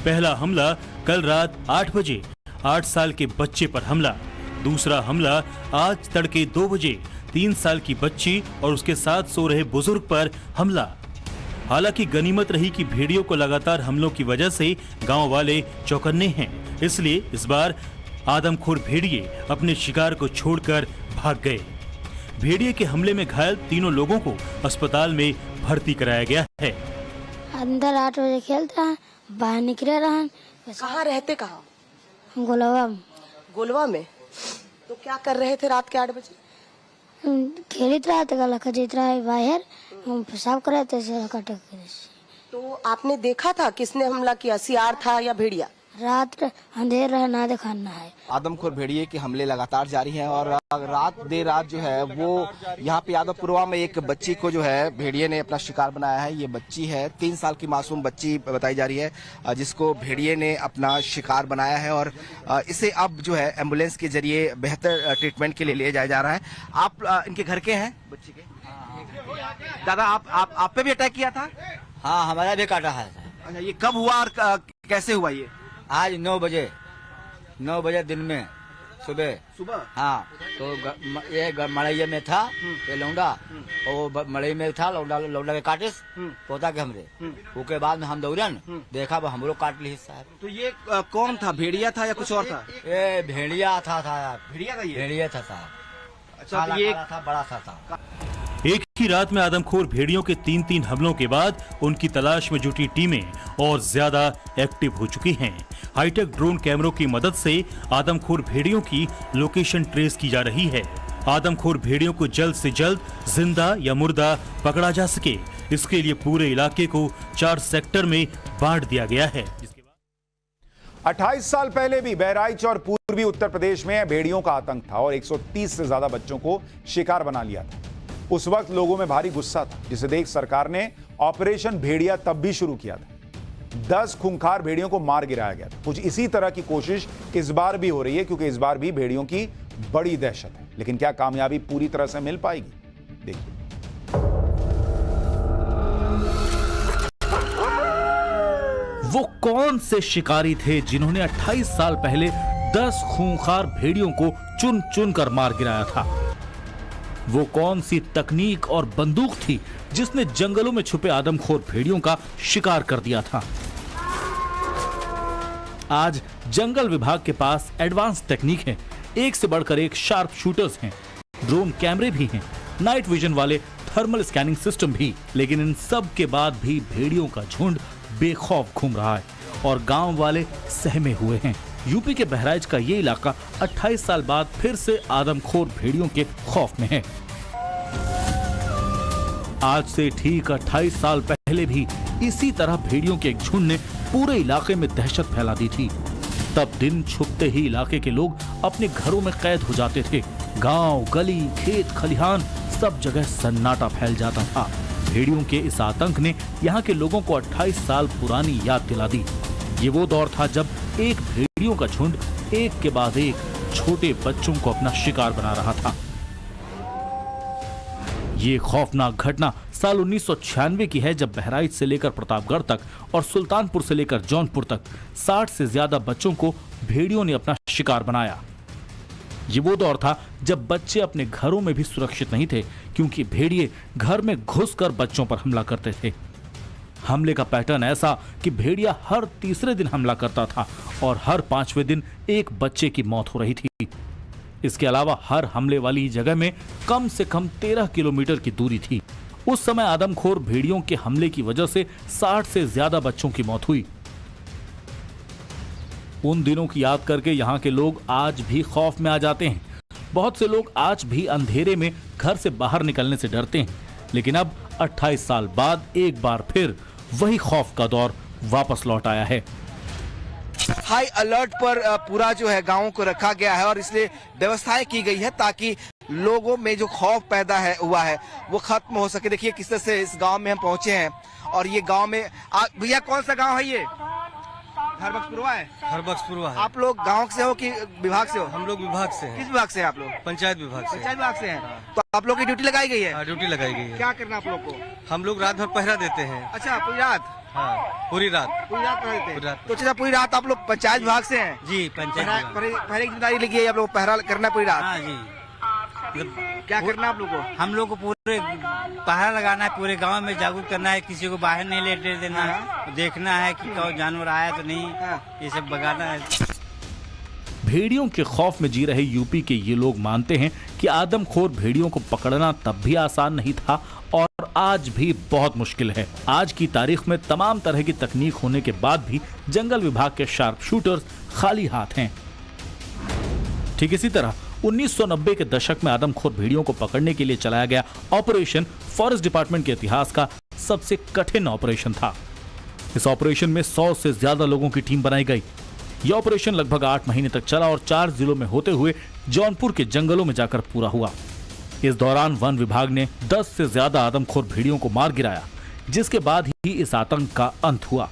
पहला हमला कल रात 8 बजे 8 साल के बच्चे पर हमला। दूसरा हमला आज तड़के 2 बजे 3 साल की बच्ची और उसके साथ सो रहे बुजुर्ग पर हमला। हालांकि गनीमत रही कि भेड़ियों को लगातार हमलों की वजह से गांव वाले चौकन्ने हैं, इसलिए इस बार आदमखोर भेड़िए अपने शिकार को छोड़कर भाग गए। भेड़िए के हमले में घायल 3 लोगों को अस्पताल में भर्ती कराया गया है। अंदर 8 बजे खेलता है, बाहर निकले रहा। कहाँ रहते? कहाँ? गोलवा में। तो क्या कर रहे थे रात के 8 बजे? खेलित रहा थे, गला खजीत रहा है बाहर, हम पेशाब कर रहे थे। तो आपने देखा था किसने हमला किया, सियार था या भेड़िया? रात अंधेर रहना दिखाना है। आदमखोर भेड़िए के हमले लगातार जारी हैं और देर रात जो है वो यहाँ पे यादवपुरवा में एक बच्ची को जो है भेड़िए ने अपना शिकार बनाया है। ये बच्ची है 3 साल की मासूम बच्ची बताई जा रही है, जिसको भेड़िए ने अपना शिकार बनाया है और इसे अब जो है एम्बुलेंस के जरिए बेहतर ट्रीटमेंट के लिए ले जाया जा रहा है। आप इनके घर के हैं बच्ची के? दादा आप पे भी अटैक किया था? हाँ, हमारा भी काटा है। अच्छा, ये कब हुआ और कैसे हुआ? ये आज 9 बजे दिन में सुबह हाँ। तो ये मड़ैया में था ये लौंडा, और मड़ई में था लौंडा के काटे पोता के हमरे। उसके बाद में हम दौड़न देखा हम लोग काट ली साहब। तो ये कौन था, भेड़िया था या कुछ और था? ये भेड़िया था यार, भेड़िया था साहब। अच्छा, तो ये था, बड़ा था। एक ही रात में आदमखोर भेड़ियों के 3 हमलों के बाद उनकी तलाश में जुटी टीमें और ज्यादा एक्टिव हो चुकी हैं। हाईटेक ड्रोन कैमरों की मदद से आदमखोर भेड़ियों की लोकेशन ट्रेस की जा रही है। आदमखोर भेड़ियों को जल्द से जल्द जिंदा या मुर्दा पकड़ा जा सके, इसके लिए पूरे इलाके को 4 सेक्टर में बांट दिया गया है। 28 साल पहले भी बहराइच और पूर्वी उत्तर प्रदेश में भेड़ियों का आतंक था और 130 से ज्यादा बच्चों को शिकार बना लिया था। उस वक्त लोगों में भारी गुस्सा था, जिसे देख सरकार ने ऑपरेशन भेड़िया तब भी शुरू किया था। 10 खूंखार भेड़ियों को मार गिराया गया था। कुछ इसी तरह की कोशिश इस बार भी हो रही है, क्योंकि इस बार भी भेड़ियों की बड़ी दहशत है। लेकिन क्या कामयाबी पूरी तरह से मिल पाएगी? देखिए। वो कौन से शिकारी थे जिन्होंने 28 साल पहले 10 खूंखार भेड़ियों को चुन चुन कर मार गिराया था? वो कौन सी तकनीक और बंदूक थी जिसने जंगलों में छुपे आदमखोर भेड़ियों का शिकार कर दिया था? आज जंगल विभाग के पास एडवांस टेक्निक है, एक से बढ़कर एक शार्प शूटर्स हैं, ड्रोन कैमरे भी हैं, नाइट विजन वाले थर्मल स्कैनिंग सिस्टम भी। लेकिन इन सब के बाद भी भेड़ियों का झुंड बेखौफ घूम रहा है और गांव वाले सहमे हुए हैं। यूपी के बहराइच का ये इलाका 28 साल बाद फिर से आदमखोर भेड़ियों के खौफ में है। आज से ठीक 28 साल पहले भी इसी तरह भेड़ियों के एक झुंड ने पूरे इलाके में दहशत फैला दी थी। तब दिन छुपते ही इलाके के लोग अपने घरों में कैद हो जाते थे। गांव, गली, खेत, खलिहान सब जगह सन्नाटा फैल जाता था। भेड़ियों के इस आतंक ने यहाँ के लोगों को 28 साल पुरानी याद दिला दी। ये वो दौर था जब एक भेड़ियों का झुंड एक के बाद एक छोटे बच्चों को अपना शिकार बना रहा था। ये खौफनाक घटना साल 1996 की है, जब बहराइच से लेकर प्रतापगढ़ तक और सुल्तानपुर से लेकर जौनपुर तक 60 से ज्यादा बच्चों को भेड़ियों ने अपना शिकार बनाया। ये वो दौर था जब बच्चे अपने घरों में भी सुरक्षित नहीं थे, क्योंकि भेड़िए घर में घुसकर बच्चों पर हमला करते थे। हमले का पैटर्न ऐसा कि भेड़िया हर तीसरे दिन हमला करता था और हर 5वें दिन एक बच्चे की मौत हो रही थी। इसके अलावा हर हमले वाली जगह में कम से कम 13 किलोमीटर की दूरी थी। उस समय आदमखोर भेड़ियों के हमले की वजह से 60 से ज्यादा बच्चों की मौत हुई। उन दिनों की याद करके यहाँ के लोग आज भी खौफ में आ जाते हैं। बहुत से लोग आज भी अंधेरे में घर से बाहर निकलने से डरते हैं। लेकिन अब 28 साल बाद एक बार फिर वही खौफ का दौर वापस लौट आया है। हाई अलर्ट पर पूरा जो है गांवों को रखा गया है और इसलिए व्यवस्थाएं की गई है ताकि लोगों में जो खौफ पैदा हुआ है वो खत्म हो सके। देखिए किस तरह से इस गांव में हम पहुंचे हैं और ये गांव में भैया कौन सा गांव है ये? हरबख्शपुरवा है। हरबख्शपुरवा है। आप लोग गांव से हो कि विभाग से हो? हम लोग विभाग से हैं। किस विभाग से हैं आप लोग? पंचायत विभाग से। पंचायत विभाग से हैं। तो आप लोग की ड्यूटी लगाई गई है? हाँ, ड्यूटी लगाई गई है। क्या करना आप लोग को? हम लोग रात भर पहरा देते हैं। अच्छा, पूरी रात? हाँ, पूरी रात पहरा देते हैं। तो अच्छा, पूरी रात आप लोग पंचायत विभाग से हैं? जी, पंचायत पहरे की जिम्मेदारी लगी है आप लोग पहरा करना पूरी रात? हाँ जी। क्या करना आप लोग को? हम लोग को पूरे पहरा लगाना है, पूरे गांव में जागरूक करना है, किसी को बाहर नहीं लेटे देना है, देखना है कि कोई जानवर आया तो नहीं, ये सब भगाना है। भेड़ियों के खौफ में जी रहे यूपी के ये लोग मानते हैं कि आदमखोर भेड़ियों को पकड़ना तब भी आसान नहीं था और आज भी बहुत मुश्किल है। आज की तारीख में तमाम तरह की तकनीक होने के बाद भी जंगल विभाग के शार्प शूटर्स खाली हाथ हैं। ठीक इसी तरह 1990 के दशक में आदमखोर भेड़ियों को पकड़ने के लिए चलाया गया ऑपरेशन फॉरेस्ट डिपार्टमेंट के इतिहास का सबसे कठिन ऑपरेशन था। इस ऑपरेशन में 100 से ज्यादा लोगों की टीम बनाई गई। यह ऑपरेशन लगभग 8 महीने तक चला और 4 जिलों में होते हुए जौनपुर के जंगलों में जाकर पूरा हुआ। इस दौरान वन विभाग ने 10 से ज्यादा आदमखोर भेड़ियों को मार गिराया, जिसके बाद ही इस आतंक का अंत हुआ।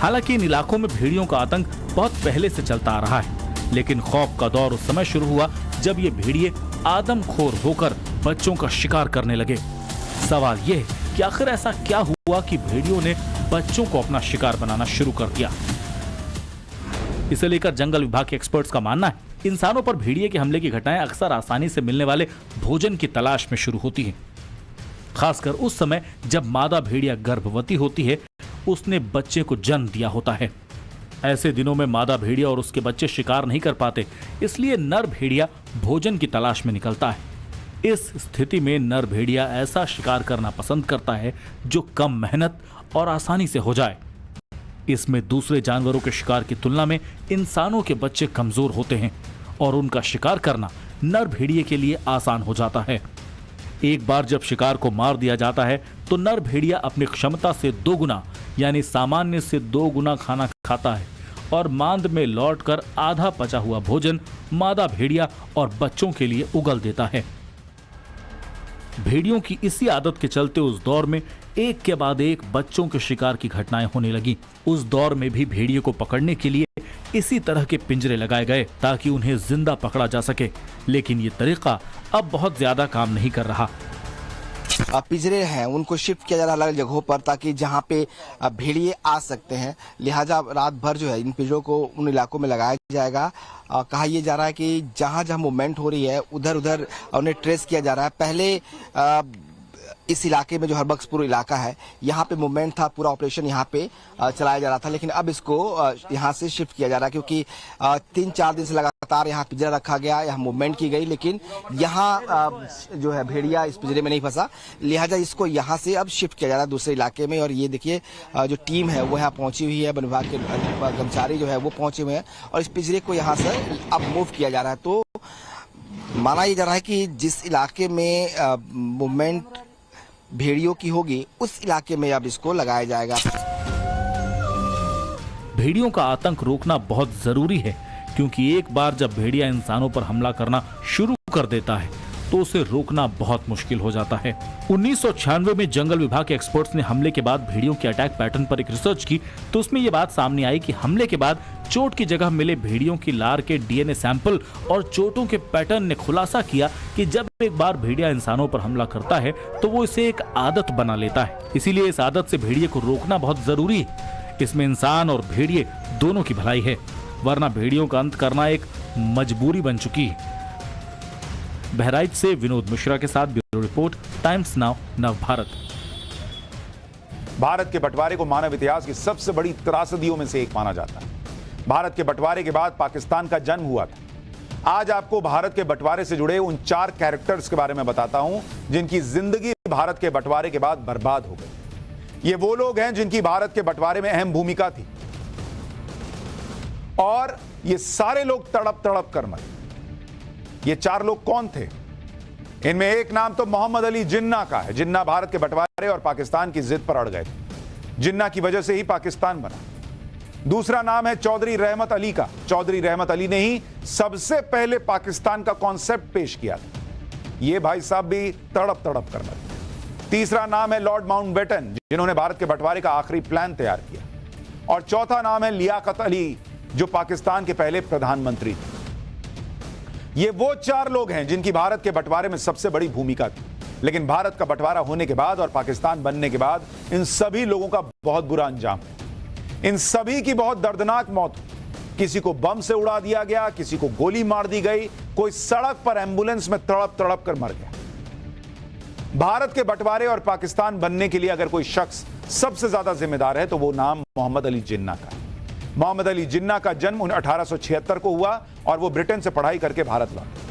हालांकि इन इलाकों में भेड़ियों का आतंक बहुत पहले से चलता आ रहा है, लेकिन खौफ का दौर उस समय शुरू हुआ जब ये भेड़िए आदमखोर होकर बच्चों का शिकार करने लगे। सवाल ये है कि आखिर ऐसा क्या हुआ कि भेड़ियों ने बच्चों को अपना शिकार बनाना शुरू कर दिया। इसे लेकर जंगल विभाग के एक्सपर्ट्स का मानना है इंसानों पर भेड़िए के हमले की घटनाएं अक्सर आसानी से मिलने वाले भोजन की तलाश में शुरू होती हैं, खासकर उस समय जब मादा भेड़िया गर्भवती होती है, उसने बच्चे को जन्म दिया होता है। ऐसे दिनों में मादा भेड़िया और उसके बच्चे शिकार नहीं कर पाते, इसलिए नर भेड़िया भोजन की तलाश में निकलता है। इस स्थिति में नर भेड़िया ऐसा शिकार करना पसंद करता है जो कम मेहनत और आसानी से हो जाए। इसमें दूसरे जानवरों के शिकार की तुलना में इंसानों के बच्चे कमजोर होते हैं और उनका शिकार करना नर भेड़िए के लिए आसान हो जाता है। एक बार जब शिकार को मार दिया जाता है तो नर भेड़िया अपनी क्षमता से 2 गुना यानी सामान्य से 2 गुना खाना खाता है और मांद में लौटकर आधा पचा हुआ भोजन मादा भेड़िया और बच्चों के लिए उगल देता है। भेड़ियों की इसी आदत के चलते उस दौर में एक के बाद एक बच्चों के शिकार की घटनाएं होने लगी। उस दौर में भी भेड़ियों को पकड़ने के लिए इसी तरह के पिंजरे लगाए गए ताकि उन्हें जिंदा पकड़ा जा सके, लेकिन ये तरीका अब बहुत ज्यादा काम नहीं कर रहा। पिंजरे हैं उनको शिफ्ट किया जा रहा है अलग जगहों पर ताकि जहां पे भेड़िए आ सकते हैं, लिहाजा रात भर जो है इन पिंजरों को उन इलाकों में लगाया जाएगा। कहा यह जा रहा है कि जहां जहां मूवमेंट हो रही है उधर उधर उन्हें ट्रेस किया जा रहा है। पहले इस इलाके में जो हरबख्शपुर इलाका है यहाँ पे मूवमेंट था, पूरा ऑपरेशन यहाँ पे चलाया जा रहा था, लेकिन अब इसको यहाँ से शिफ्ट किया जा रहा है क्योंकि 3-4 दिन से लगातार यहाँ पिंजरा रखा गया, यहाँ मूवमेंट की गई, लेकिन यहाँ जो है भेड़िया इस पिंजरे में नहीं फंसा, लिहाजा इसको यहाँ से अब शिफ्ट किया जा रहा है दूसरे इलाके में। और ये देखिए जो टीम है वो यहाँ पहुंची हुई है, वन विभाग के कर्मचारी जो है वो पहुंचे हुए हैं और इस पिंजरे को यहाँ से अब मूव किया जा रहा है। तो माना यह जा रहा है कि जिस इलाके में मूवमेंट भेड़ियों की होगी उस इलाके में अब इसको लगाया जाएगा। भेड़ियों का आतंक रोकना बहुत जरूरी है क्योंकि एक बार जब भेड़िया इंसानों पर हमला करना शुरू कर देता है तो उसे रोकना बहुत मुश्किल हो जाता है। 1996 में जंगल विभाग के एक्सपर्ट्स ने हमले के बाद भेड़ियों के अटैक पैटर्न पर एक रिसर्च की तो उसमें यह बात सामने आई कि हमले के बाद चोट की जगह मिले भेड़ियों की लार के डीएनए सैंपल और चोटों के पैटर्न ने खुलासा किया कि जब एक बार भेड़िया इंसानों पर हमला करता है तो वो इसे एक आदत बना लेता है। इसीलिए इस आदत से भेड़िए को रोकना बहुत जरूरी है। इसमें इंसान और भेड़िए दोनों की भलाई है, वरना भेड़ियों का अंत करना एक मजबूरी बन चुकी है। बहराइच से विनोद मिश्रा के साथ ब्यूरो रिपोर्ट, टाइम्स नाउ, नव भारत। भारत के बंटवारे को मानव इतिहास की सबसे बड़ी त्रासदियों में से एक माना जाता है। भारत के बंटवारे के बाद पाकिस्तान का जन्म हुआ था। आज आपको भारत के बंटवारे से जुड़े उन 4 कैरेक्टर्स के बारे में बताता हूं जिनकी जिंदगी भारत के बंटवारे के बाद बर्बाद हो गई। ये वो लोग हैं जिनकी भारत के बंटवारे में अहम भूमिका थी और ये सारे लोग तड़प तड़प कर मरे। ये 4 लोग कौन थे? इनमें एक नाम तो मोहम्मद अली जिन्ना का है। जिन्ना भारत के बंटवारे और पाकिस्तान की जिद पर अड़ गए थे। जिन्ना की वजह से ही पाकिस्तान बना। दूसरा नाम है चौधरी रहमत अली का। चौधरी रहमत अली ने ही सबसे पहले पाकिस्तान का कॉन्सेप्ट पेश किया था। ये भाई साहब भी तड़प तड़प कर मरे। तीसरा नाम है लॉर्ड माउंटबेटन, जिन्होंने भारत के बंटवारे का आखिरी प्लान तैयार किया। और चौथा नाम है लियाकत अली, जो पाकिस्तान के पहले प्रधानमंत्री थे। ये वो 4 लोग हैं जिनकी भारत के बंटवारे में सबसे बड़ी भूमिका थी। लेकिन भारत का बंटवारा होने के बाद और पाकिस्तान बनने के बाद इन सभी लोगों का बहुत बुरा अंजाम है। इन सभी की बहुत दर्दनाक मौत हुई। किसी को बम से उड़ा दिया गया, किसी को गोली मार दी गई, कोई सड़क पर एम्बुलेंस में तड़प तड़प कर मर गया। भारत के बंटवारे और पाकिस्तान बनने के लिए अगर कोई शख्स सबसे ज्यादा जिम्मेदार है तो वो नाम मोहम्मद अली जिन्ना का है। मोहम्मद अली जिन्ना का जन्म 1876 को हुआ और वो ब्रिटेन से पढ़ाई करके भारत लौटे।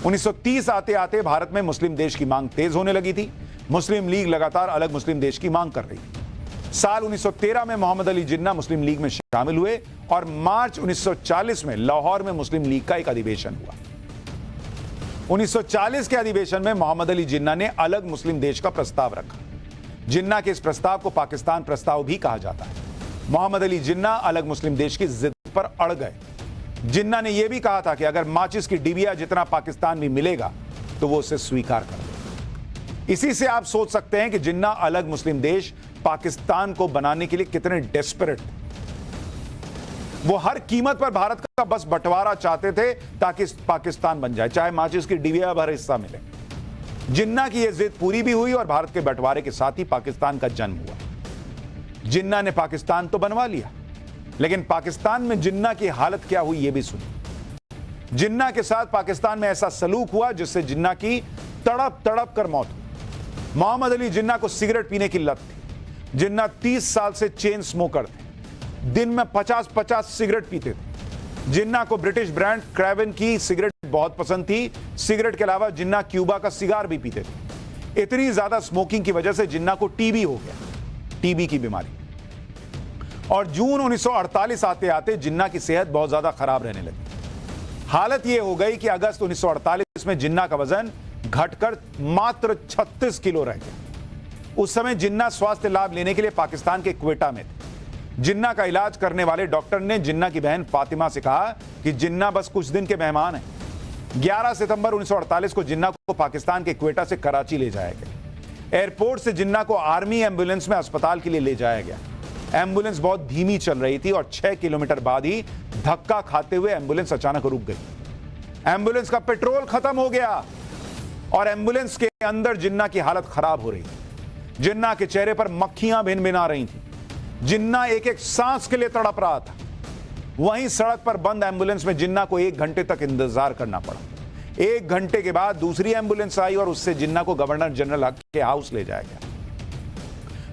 1930 आते आते भारत में मुस्लिम देश की मांग तेज होने लगी थी। मुस्लिम लीग लगातार अलग मुस्लिम देश की मांग कर रही थी। साल 1913 में मोहम्मद अली जिन्ना मुस्लिम लीग में शामिल हुए और मार्च 1940 में लाहौर में मुस्लिम लीग का एक अधिवेशन हुआ। 1940 के अधिवेशन में मोहम्मद अली जिन्ना ने अलग मुस्लिम देश का प्रस्ताव रखा। जिन्ना के इस प्रस्ताव को पाकिस्तान प्रस्ताव भी कहा जाता है। मोहम्मद अली जिन्ना अलग मुस्लिम देश की जिद पर अड़ गए। जिन्ना ने यह भी कहा था कि अगर माचिस की डिबिया जितना पाकिस्तान में मिलेगा तो वो उसे स्वीकार कर ले। इसी से आप सोच सकते हैं कि जिन्ना अलग मुस्लिम देश पाकिस्तान को बनाने के लिए कितने डेस्परेट थे। वो हर कीमत पर भारत का बस बंटवारा चाहते थे ताकि पाकिस्तान बन जाए, चाहे माचिस की डिबिया भर हिस्सा मिले। जिन्ना की यह जिद पूरी भी हुई और भारत के बंटवारे के साथ ही पाकिस्तान का जन्म हुआ। जिन्ना ने पाकिस्तान तो बनवा लिया, लेकिन पाकिस्तान में जिन्ना की हालत क्या हुई, यह भी सुनिए। जिन्ना के साथ पाकिस्तान में ऐसा सलूक हुआ जिससे जिन्ना की तड़प तड़प कर मौत हुई। मोहम्मद अली जिन्ना को सिगरेट पीने की लत थी। जिन्ना 30 साल से चेन स्मोकर थे, दिन में 50-50 सिगरेट पीते थे। जिन्ना को ब्रिटिश ब्रांड क्रैवन की सिगरेट बहुत पसंद थी। सिगरेट के अलावा जिन्ना क्यूबा का सिगार भी पीते थे। इतनी ज्यादा स्मोकिंग की वजह से जिन्ना को टीबी हो गया, टीबी की बीमारी। और जून 1948 आते आते जिन्ना की सेहत बहुत ज्यादा खराब रहने लगी। हालत यह हो गई कि अगस्त 1948 में जिन्ना का वजन घटकर मात्र 36 किलो रह गया। उस समय जिन्ना स्वास्थ्य लाभ लेने के लिए पाकिस्तान के क्वेटा में थे। जिन्ना का इलाज करने वाले डॉक्टर ने जिन्ना की बहन फातिमा से कहा कि जिन्ना बस कुछ दिन के मेहमान हैं। 11 सितंबर 1948 को जिन्ना को पाकिस्तान के क्वेटा से कराची ले जाया गया। एयरपोर्ट से जिन्ना को आर्मी एम्बुलेंस में अस्पताल के लिए ले जाया गया। एम्बुलेंस बहुत धीमी चल रही थी और 6 किलोमीटर बाद ही धक्का खाते हुए एम्बुलेंस अचानक रुक गई। एम्बुलेंस का पेट्रोल खत्म हो गया और एम्बुलेंस के अंदर जिन्ना की हालत खराब हो रही थी। जिन्ना के चेहरे पर मक्खियां भिन-भिना रही थी। जिन्ना एक एक सांस के लिए तड़प रहा था। वहीं सड़क पर बंद एम्बुलेंस में जिन्ना को 1 घंटे तक इंतजार करना पड़ा। 1 घंटे के बाद दूसरी एम्बुलेंस आई और उससे जिन्ना को गवर्नर जनरल हक के हाउस ले जाया गया।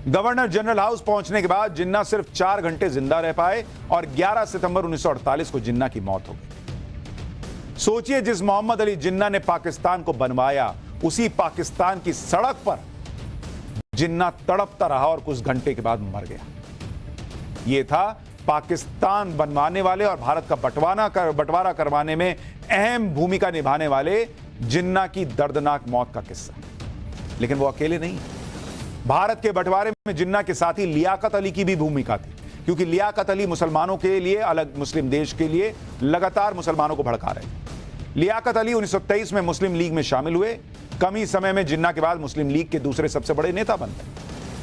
गवर्नर जनरल हाउस पहुंचने के बाद जिन्ना सिर्फ 4 घंटे जिंदा रह पाए और 11 सितंबर 1948 को जिन्ना की मौत हो गई। सोचिए, जिस मोहम्मद अली जिन्ना ने पाकिस्तान को बनवाया, उसी पाकिस्तान की सड़क पर जिन्ना तड़पता रहा और कुछ घंटे के बाद मर गया। यह था पाकिस्तान बनवाने वाले और भारत का बंटवारा करवाने में अहम भूमिका निभाने वाले जिन्ना की दर्दनाक मौत का किस्सा। लेकिन वो अकेले नहीं। भारत के बंटवारे में जिन्ना के साथ ही लियाकत अली की भी भूमिका थी, क्योंकि लियाकत अली मुसलमानों के लिए, अलग मुस्लिम देश के लिए लगातार मुसलमानों को भड़का रहे। लियाकत अली 1923 में मुस्लिम लीग में शामिल हुए। कम ही समय में जिन्ना के बाद मुस्लिम लीग के दूसरे सबसे बड़े नेता बन गए।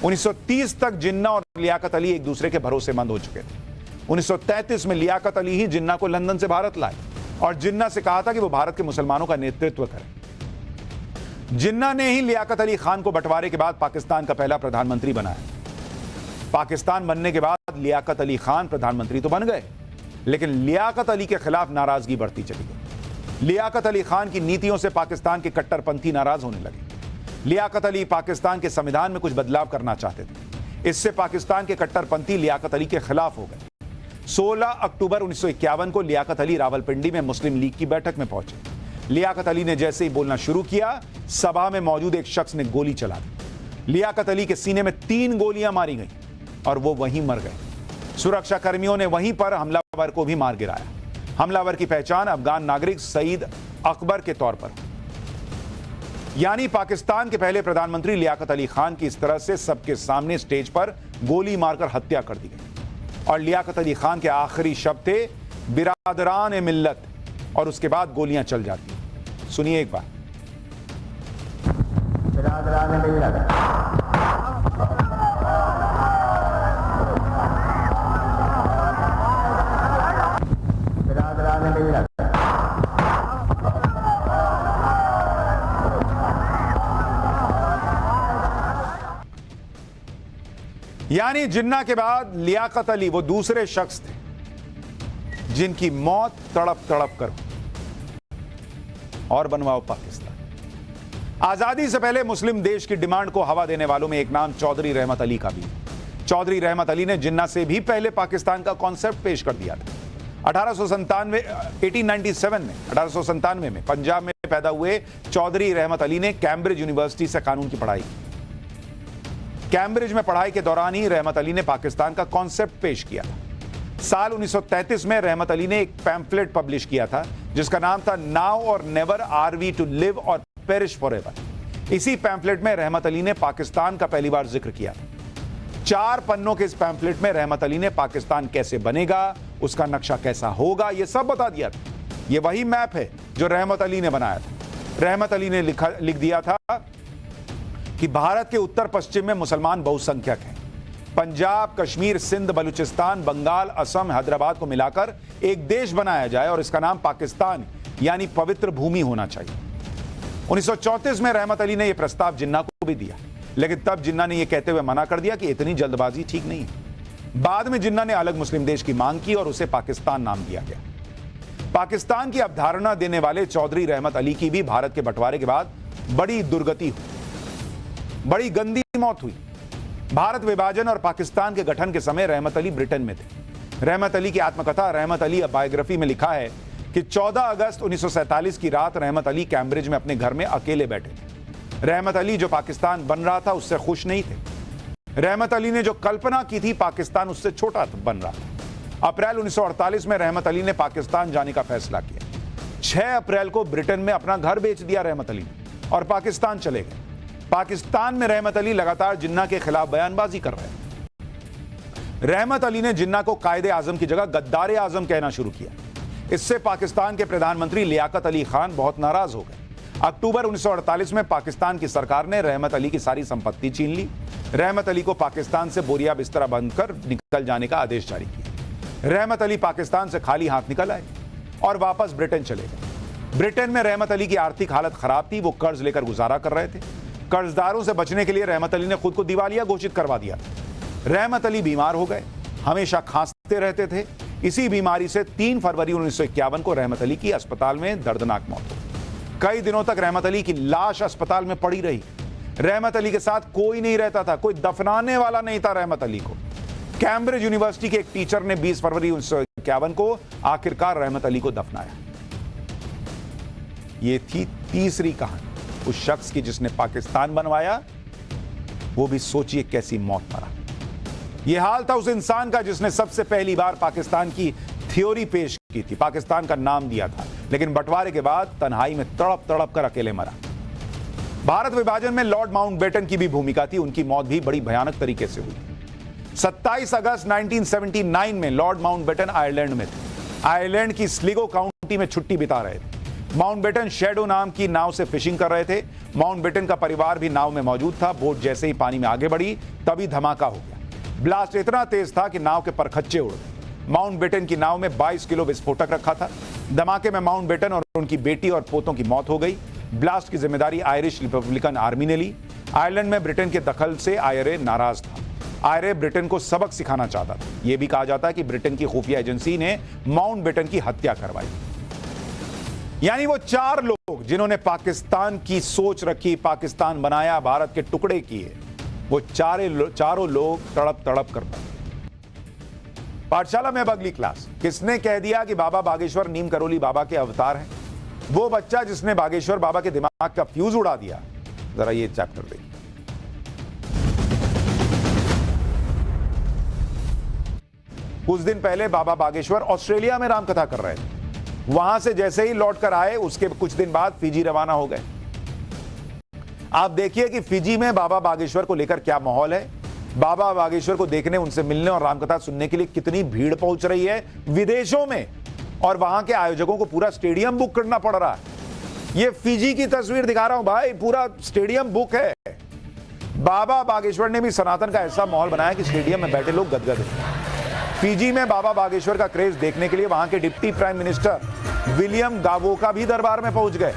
1930 तक जिन्ना और लियाकत अली एक दूसरे के भरोसेमंद हो चुके थे। 1933 में लियाकत अली ही जिन्ना को लंदन से भारत लाए और जिन्ना से कहा था कि वो भारत के मुसलमानों का नेतृत्व करें। जिन्ना ने ही लियाकत अली खान को बंटवारे के बाद पाकिस्तान का पहला प्रधानमंत्री बनाया। पाकिस्तान बनने के बाद लियाकत अली खान प्रधानमंत्री तो बन गए, लेकिन लियाकत अली के खिलाफ नाराजगी बढ़ती चली गई। लियाकत अली खान की नीतियों से पाकिस्तान के कट्टरपंथी नाराज होने लगे। लियाकत अली पाकिस्तान के संविधान में कुछ बदलाव करना चाहते थे। इससे पाकिस्तान के कट्टरपंथी लियाकत अली के खिलाफ हो गए। 16 अक्टूबर 1951 को लियाकत अली रावलपिंडी में मुस्लिम लीग की बैठक में पहुंचे। लियाकत अली ने जैसे ही बोलना शुरू किया, सभा में मौजूद एक शख्स ने गोली चला दी। लियाकत अली के सीने में 3 गोलियां मारी गईं और वो वहीं मर गए। सुरक्षा कर्मियों ने वहीं पर हमलावर को भी मार गिराया। हमलावर की पहचान अफगान नागरिक सईद अकबर के तौर पर। यानी पाकिस्तान के पहले प्रधानमंत्री लियाकत अली खान की इस तरह से सबके सामने स्टेज पर गोली मारकर हत्या कर दी गई। और लियाकत अली खान के आखिरी शब्द थे, बिरादरान मिल्लत, और उसके बाद गोलियां चल जाती। सुनिए एक बार। बिरादरान मिल्लत, बिरादरान मिल्लत। यानी जिन्ना के बाद लियाकत अली वो दूसरे शख्स थे जिनकी मौत तड़प तड़प कर। और बनवाओ पाकिस्तान। आजादी से पहले मुस्लिम देश की डिमांड को हवा देने वालों में एक नाम चौधरी रहमत अली का भी। चौधरी रहमत अली ने जिन्ना से भी पहले पाकिस्तान का कॉन्सेप्ट पेश कर दिया था। 1897 में पंजाब में पैदा हुए चौधरी रहमत अली ने कैम्ब्रिज यूनिवर्सिटी से कानून की पढ़ाई की। कैम्ब्रिज में पढ़ाई के दौरान ही रहमत अली ने पाकिस्तान का कॉन्सेप्ट पेश किया था। साल 1933 में रहमत अली ने एक पैम्फलेट पब्लिश किया था जिसका नाम था now or never are we to live or perish forever. इसी पैम्फलेट में रहमत अली ने पाकिस्तान का पहली बार जिक्र किया था। 4 पन्नों के इस पैम्फलेट में रहमत अली ने पाकिस्तान कैसे बनेगा, उसका नक्शा कैसा होगा, यह सब बता दिया था। यह वही मैप है जो रहमत अली ने बनाया था। रहमत अली ने लिख दिया था कि भारत के उत्तर पश्चिम में मुसलमान बहुसंख्यक हैं। पंजाब, कश्मीर, सिंध, बलूचिस्तान, बंगाल, असम, हैदराबाद को मिलाकर एक देश बनाया जाए और इसका नाम पाकिस्तान यानी पवित्र भूमि होना चाहिए। 1934 में रहमत अली ने यह प्रस्ताव जिन्ना को भी दिया, लेकिन तब जिन्ना ने यह कहते हुए मना कर दिया कि इतनी जल्दबाजी ठीक नहीं है। बाद में जिन्ना ने अलग मुस्लिम देश की मांग की और उसे पाकिस्तान नाम दिया गया। पाकिस्तान की अवधारणा देने वाले चौधरी रहमत अली की भी भारत के बंटवारे के बाद बड़ी दुर्गति हुई, बड़ी गंदी मौत हुई। भारत विभाजन और पाकिस्तान के गठन के समय रहमत अली ब्रिटेन में थे। रहमत अली की आत्मकथा रहमत अली बायोग्राफी में लिखा है कि 14 अगस्त 1947 की रात रहमत अली कैम्ब्रिज में अपने घर में अकेले बैठे थे। रहमत अली जो पाकिस्तान बन रहा था उससे खुश नहीं थे। रहमत अली ने जो कल्पना की थी पाकिस्तान उससे छोटा बन रहा था। अप्रैल 1948 में रहमत अली ने पाकिस्तान जाने का फैसला किया। 6 अप्रैल को ब्रिटेन में अपना घर बेच दिया रहमत अली ने और पाकिस्तान चले गए। पाकिस्तान में रहमत अली लगातार जिन्ना के खिलाफ बयानबाजी कर रहे हैं। रहमत अली ने जिन्ना को कायदे आजम की जगह गद्दार आजम कहना शुरू किया। इससे पाकिस्तान के प्रधानमंत्री लियाकत अली खान बहुत नाराज हो गए। अक्टूबर 1948 में पाकिस्तान की सरकार ने रहमत अली की सारी संपत्ति छीन ली। रहमत अली को पाकिस्तान से बोरिया बिस्तरा बंद कर निकल जाने का आदेश जारी किया। रहमत अली पाकिस्तान से खाली हाथ निकल आए और वापस ब्रिटेन चले गए। ब्रिटेन में रहमत अली की आर्थिक हालत खराब थी। वो कर्ज लेकर गुजारा कर रहे थे। कर्जदारों से बचने के लिए रहमत अली ने खुद को दिवालिया घोषित करवा दिया। रहमत अली बीमार हो गए, हमेशा खांसते रहते थे। इसी बीमारी से 3 फरवरी 1951 को रहमत अली की अस्पताल में दर्दनाक मौत हो। कई दिनों तक रहमत अली की लाश अस्पताल में पड़ी रही। रहमत अली के साथ कोई नहीं रहता था, कोई दफनाने वाला नहीं था रहमत अली को। कैम्ब्रिज यूनिवर्सिटी के एक टीचर ने 20 फरवरी 1951 को आखिरकार रहमत अली को दफनाया। यह थी तीसरी कहानी उस शख्स की जिसने पाकिस्तान बनवाया। वो भी सोचिए कैसी मौत मरा। यह हाल था उस इंसान का जिसने सबसे पहली बार पाकिस्तान की थ्योरी पेश की थी, पाकिस्तान का नाम दिया था, लेकिन बंटवारे के बाद तन्हाई में तड़प तड़प कर अकेले मरा। भारत विभाजन में लॉर्ड माउंटबेटन की भी भूमिका थी। उनकी मौत भी बड़ी भयानक तरीके से हुई। 27 अगस्त 1979 में लॉर्ड माउंटबेटन आयरलैंड में थे। आयरलैंड की स्लिगो काउंटी में छुट्टी बिता रहे थे। माउंटबेटन शैडो नाम की नाव से फिशिंग कर रहे थे। माउंटबेटन का परिवार भी नाव में मौजूद था। बोट जैसे ही पानी में आगे बढ़ी तभी धमाका हो गया। ब्लास्ट इतना तेज था कि नाव के परखच्चे उड़ गए। माउंटबेटन की नाव में 22 किलो विस्फोटक रखा था। धमाके में माउंटबेटन और उनकी बेटी और पोतों की मौत हो गई। ब्लास्ट की जिम्मेदारी आयरिश रिपब्लिकन आर्मी ने ली। आयरलैंड में ब्रिटेन के दखल से आईआरए नाराज था। आईआरए ब्रिटेन को सबक सिखाना चाहता था। यह भी कहा जाता है कि ब्रिटेन की खुफिया एजेंसी ने माउंटबेटन की हत्या करवाई। यानी वो 4 लोग जिन्होंने पाकिस्तान की सोच रखी, पाकिस्तान बनाया, भारत के टुकड़े किए, वो चारों लोग तड़प तड़प कर पाए। पाठशाला में अब अगली क्लास। किसने कह दिया कि बाबा बागेश्वर नीम करोली बाबा के अवतार हैं? वो बच्चा जिसने बागेश्वर बाबा के दिमाग का फ्यूज उड़ा दिया। जरा ये चैप्टर देखिए। कुछ दिन पहले बाबा बागेश्वर ऑस्ट्रेलिया में रामकथा कर रहे थे। वहां से जैसे ही लौट कर आए उसके कुछ दिन बाद फिजी रवाना हो गए। आप देखिए कि फिजी में बाबा बागेश्वर को लेकर क्या माहौल है। बाबा बागेश्वर को देखने, उनसे मिलने और रामकथा सुनने के लिए कितनी भीड़ पहुंच रही है विदेशों में, और वहां के आयोजकों को पूरा स्टेडियम बुक करना पड़ रहा है। ये फिजी की तस्वीर दिखा रहा हूं भाई, पूरा स्टेडियम बुक है। बाबा बागेश्वर ने भी सनातन का ऐसा माहौल बनाया कि स्टेडियम में बैठे लोग गदगद हैं। फिजी में बाबा बागेश्वर का क्रेज देखने के लिए वहां के डिप्टी प्राइम मिनिस्टर विलियम गावोका भी दरबार में पहुंच गए।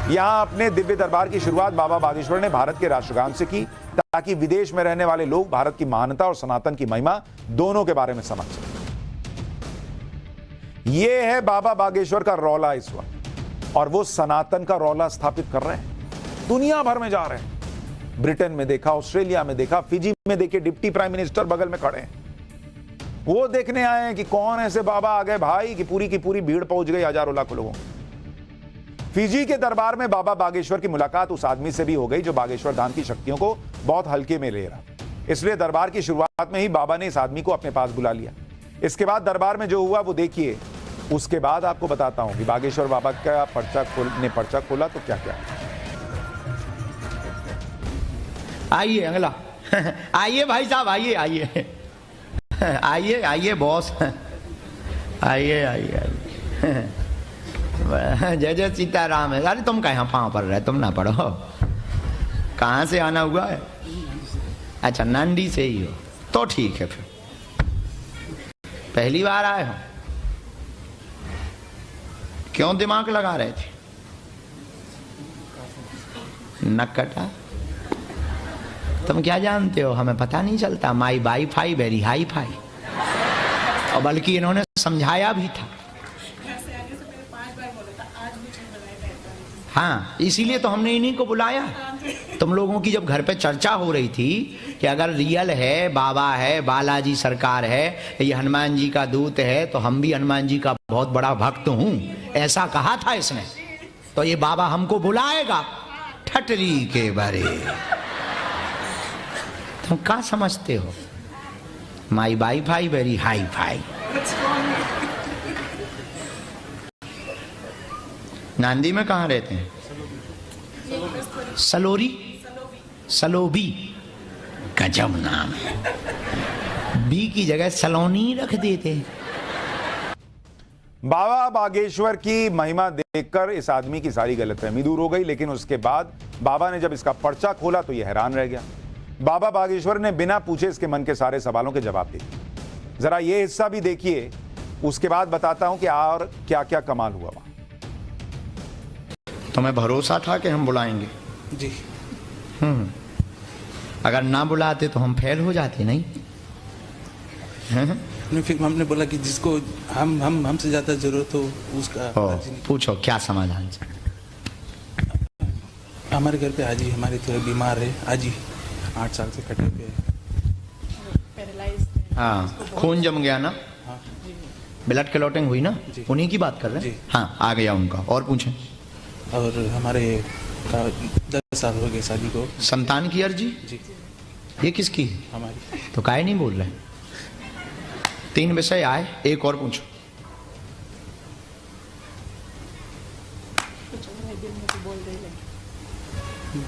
यहां अपने दिव्य दरबार की शुरुआत बाबा बागेश्वर ने भारत के राष्ट्रगान से की, ताकि विदेश में रहने वाले लोग भारत की महानता और सनातन की महिमा दोनों के बारे में समझ सकें। यह है बाबा बागेश्वर का रौला इस वक्त, और वो सनातन का रौला स्थापित कर रहे हैं। दुनिया भर में जा रहे हैं। ब्रिटेन में देखा, ऑस्ट्रेलिया में देखा, फिजी में देखिए डिप्टी प्राइम मिनिस्टर बगल में खड़े हैं। वो देखने आए हैं कि कौन ऐसे बाबा आ गए भाई की पूरी भीड़ पहुंच गई, हजारों लाखों लोगों। फिजी के दरबार में बाबा बागेश्वर की मुलाकात उस आदमी से भी हो गई जो बागेश्वर धाम की शक्तियों को बहुत हल्के में ले रहा। इसलिए दरबार की शुरुआत में ही बाबा ने इस आदमी को अपने पास बुला लिया। इसके बाद दरबार में जो हुआ वो देखिए। उसके बाद आपको बताता हूं कि बागेश्वर बाबा का पर्चा खोला तो क्या क्या। आइए अगला आइए भाई साहब, आइए आइए आइए आइए बॉस, आइए आइए आइए। जय जय सीताराम है। अरे तुम कहाँ पाँव पर रहे, तुम ना पढ़ो। कहाँ से आना हुआ है? अच्छा नंदी से ही हो तो ठीक है। फिर पहली बार आए हो, क्यों दिमाग लगा रहे थे? नक्कटा, तुम क्या जानते हो? हमें पता नहीं चलता। माई वाईफाई वेरी हाई फाई। और बल्कि इन्होंने समझाया भी था। हाँ, इसीलिए तो हमने इन्हीं को बुलाया। तुम लोगों की जब घर पे चर्चा हो रही थी कि अगर रियल है, बाबा है, बालाजी सरकार है, ये हनुमान जी का दूत है, तो हम भी हनुमान जी का बहुत बड़ा भक्त हूं, ऐसा कहा था इसने, तो ये बाबा हमको बुलाएगा ठटरी के बारे। तुम क्या समझते हो? My bi fi very hi fi. Nandi में कहाँ रहते हैं? सलोरी, सलोबी, गजब नाम है। बी की जगह सलोनी रख देते हैं। बाबा बागेश्वर की महिमा देखकर इस आदमी की सारी गलतफहमी दूर हो गई, लेकिन उसके बाद बाबा ने जब इसका पर्चा खोला तो यह हैरान रह गया। बाबा बागेश्वर ने बिना पूछे इसके मन के सारे सवालों के जवाब दे दिए। जरा ये हिस्सा भी देखिए, उसके बाद बताता हूं कि और क्या क्या कमाल हुआ वहां। तुम्हें भरोसा था कि हम बुलाएंगे? जी। अगर ना बुलाते तो हम फेल हो जाते, नहीं? फिर हमने बोला कि जिसको हमसे ज्यादा जरूरत हो उसका। पूछो क्या समाधान? हमारे घर पे आजी हमारी थोड़ी बीमार है, आजी 8 साल से कटे पे है। हाँ, खून जम गया ना, ब्लड क्लॉटिंग हुई ना, उन्हीं की बात कर रहे हैं। हाँ, आ गया उनका। और पूछें। और हमारे 10 साल हो गए शादी को। संतान की अर्जी? जी। ये किसकी? हमारी। तो काहे नहीं बोल रहे? 3 विषय आए, एक और पूछो।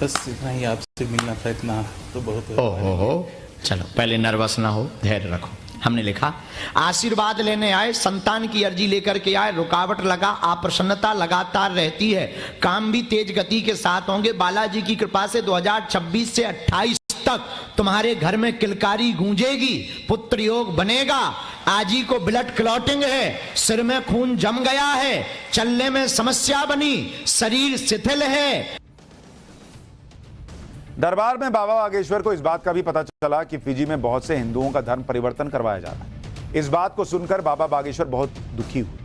बस इतना ही, आपसे मिलना था, इतना तो बहुत। ओहो, चलो पहले नर्वस ना हो, धैर्य रखो। हमने लिखा आशीर्वाद लेने आए, संतान की अर्जी लेकर के आए, रुकावट लगा, अप्रसन्नता लगातार रहती है, काम भी तेज गति के साथ होंगे। बालाजी की कृपा से 2026 से 28 तक तुम्हारे घर में किलकारी गूंजेगी, पुत्र योग बनेगा। आजी को ब्लड क्लॉटिंग है, सिर में खून जम गया है, चलने में समस्या बनी, शरीर शिथिल है। दरबार में बाबा बागेश्वर को इस बात का भी पता चला कि फिजी में बहुत से हिंदुओं का धर्म परिवर्तन करवाया जा रहा है। इस बात को सुनकर बाबा बागेश्वर बहुत दुखी हुए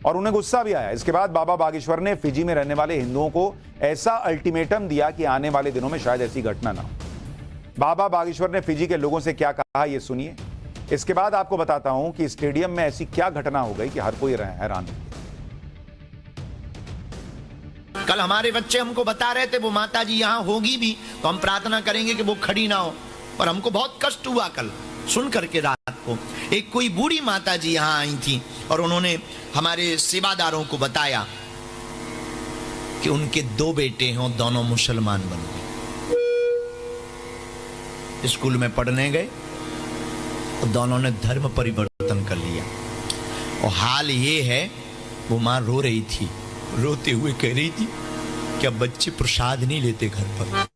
और उन्हें गुस्सा भी आया। इसके बाद बाबा बागेश्वर ने फिजी में रहने वाले हिंदुओं को ऐसा अल्टीमेटम दिया कि आने वाले दिनों में शायद ऐसी घटना ना हो। बाबा बागेश्वर ने फिजी के लोगों से क्या कहा, यह सुनिए। इसके बाद आपको बताता हूं कि स्टेडियम में ऐसी क्या घटना हो गई कि हर कोई हैरान। कल हमारे बच्चे हमको बता रहे थे वो माता जी यहाँ होगी भी, तो हम प्रार्थना करेंगे कि वो खड़ी ना हो, पर हमको बहुत कष्ट हुआ कल सुन करके। रात को एक कोई बूढ़ी माता जी यहाँ आई थी और उन्होंने हमारे सेवादारों को बताया कि उनके 2 बेटे हों, दोनों मुसलमान बन गए, स्कूल में पढ़ने गए और दोनों ने धर्म परिवर्तन कर लिया। और हाल ये है, वो माँ रो रही थी, रोते हुए कह रही थी कि अब बच्चे प्रसाद नहीं लेते घर पर।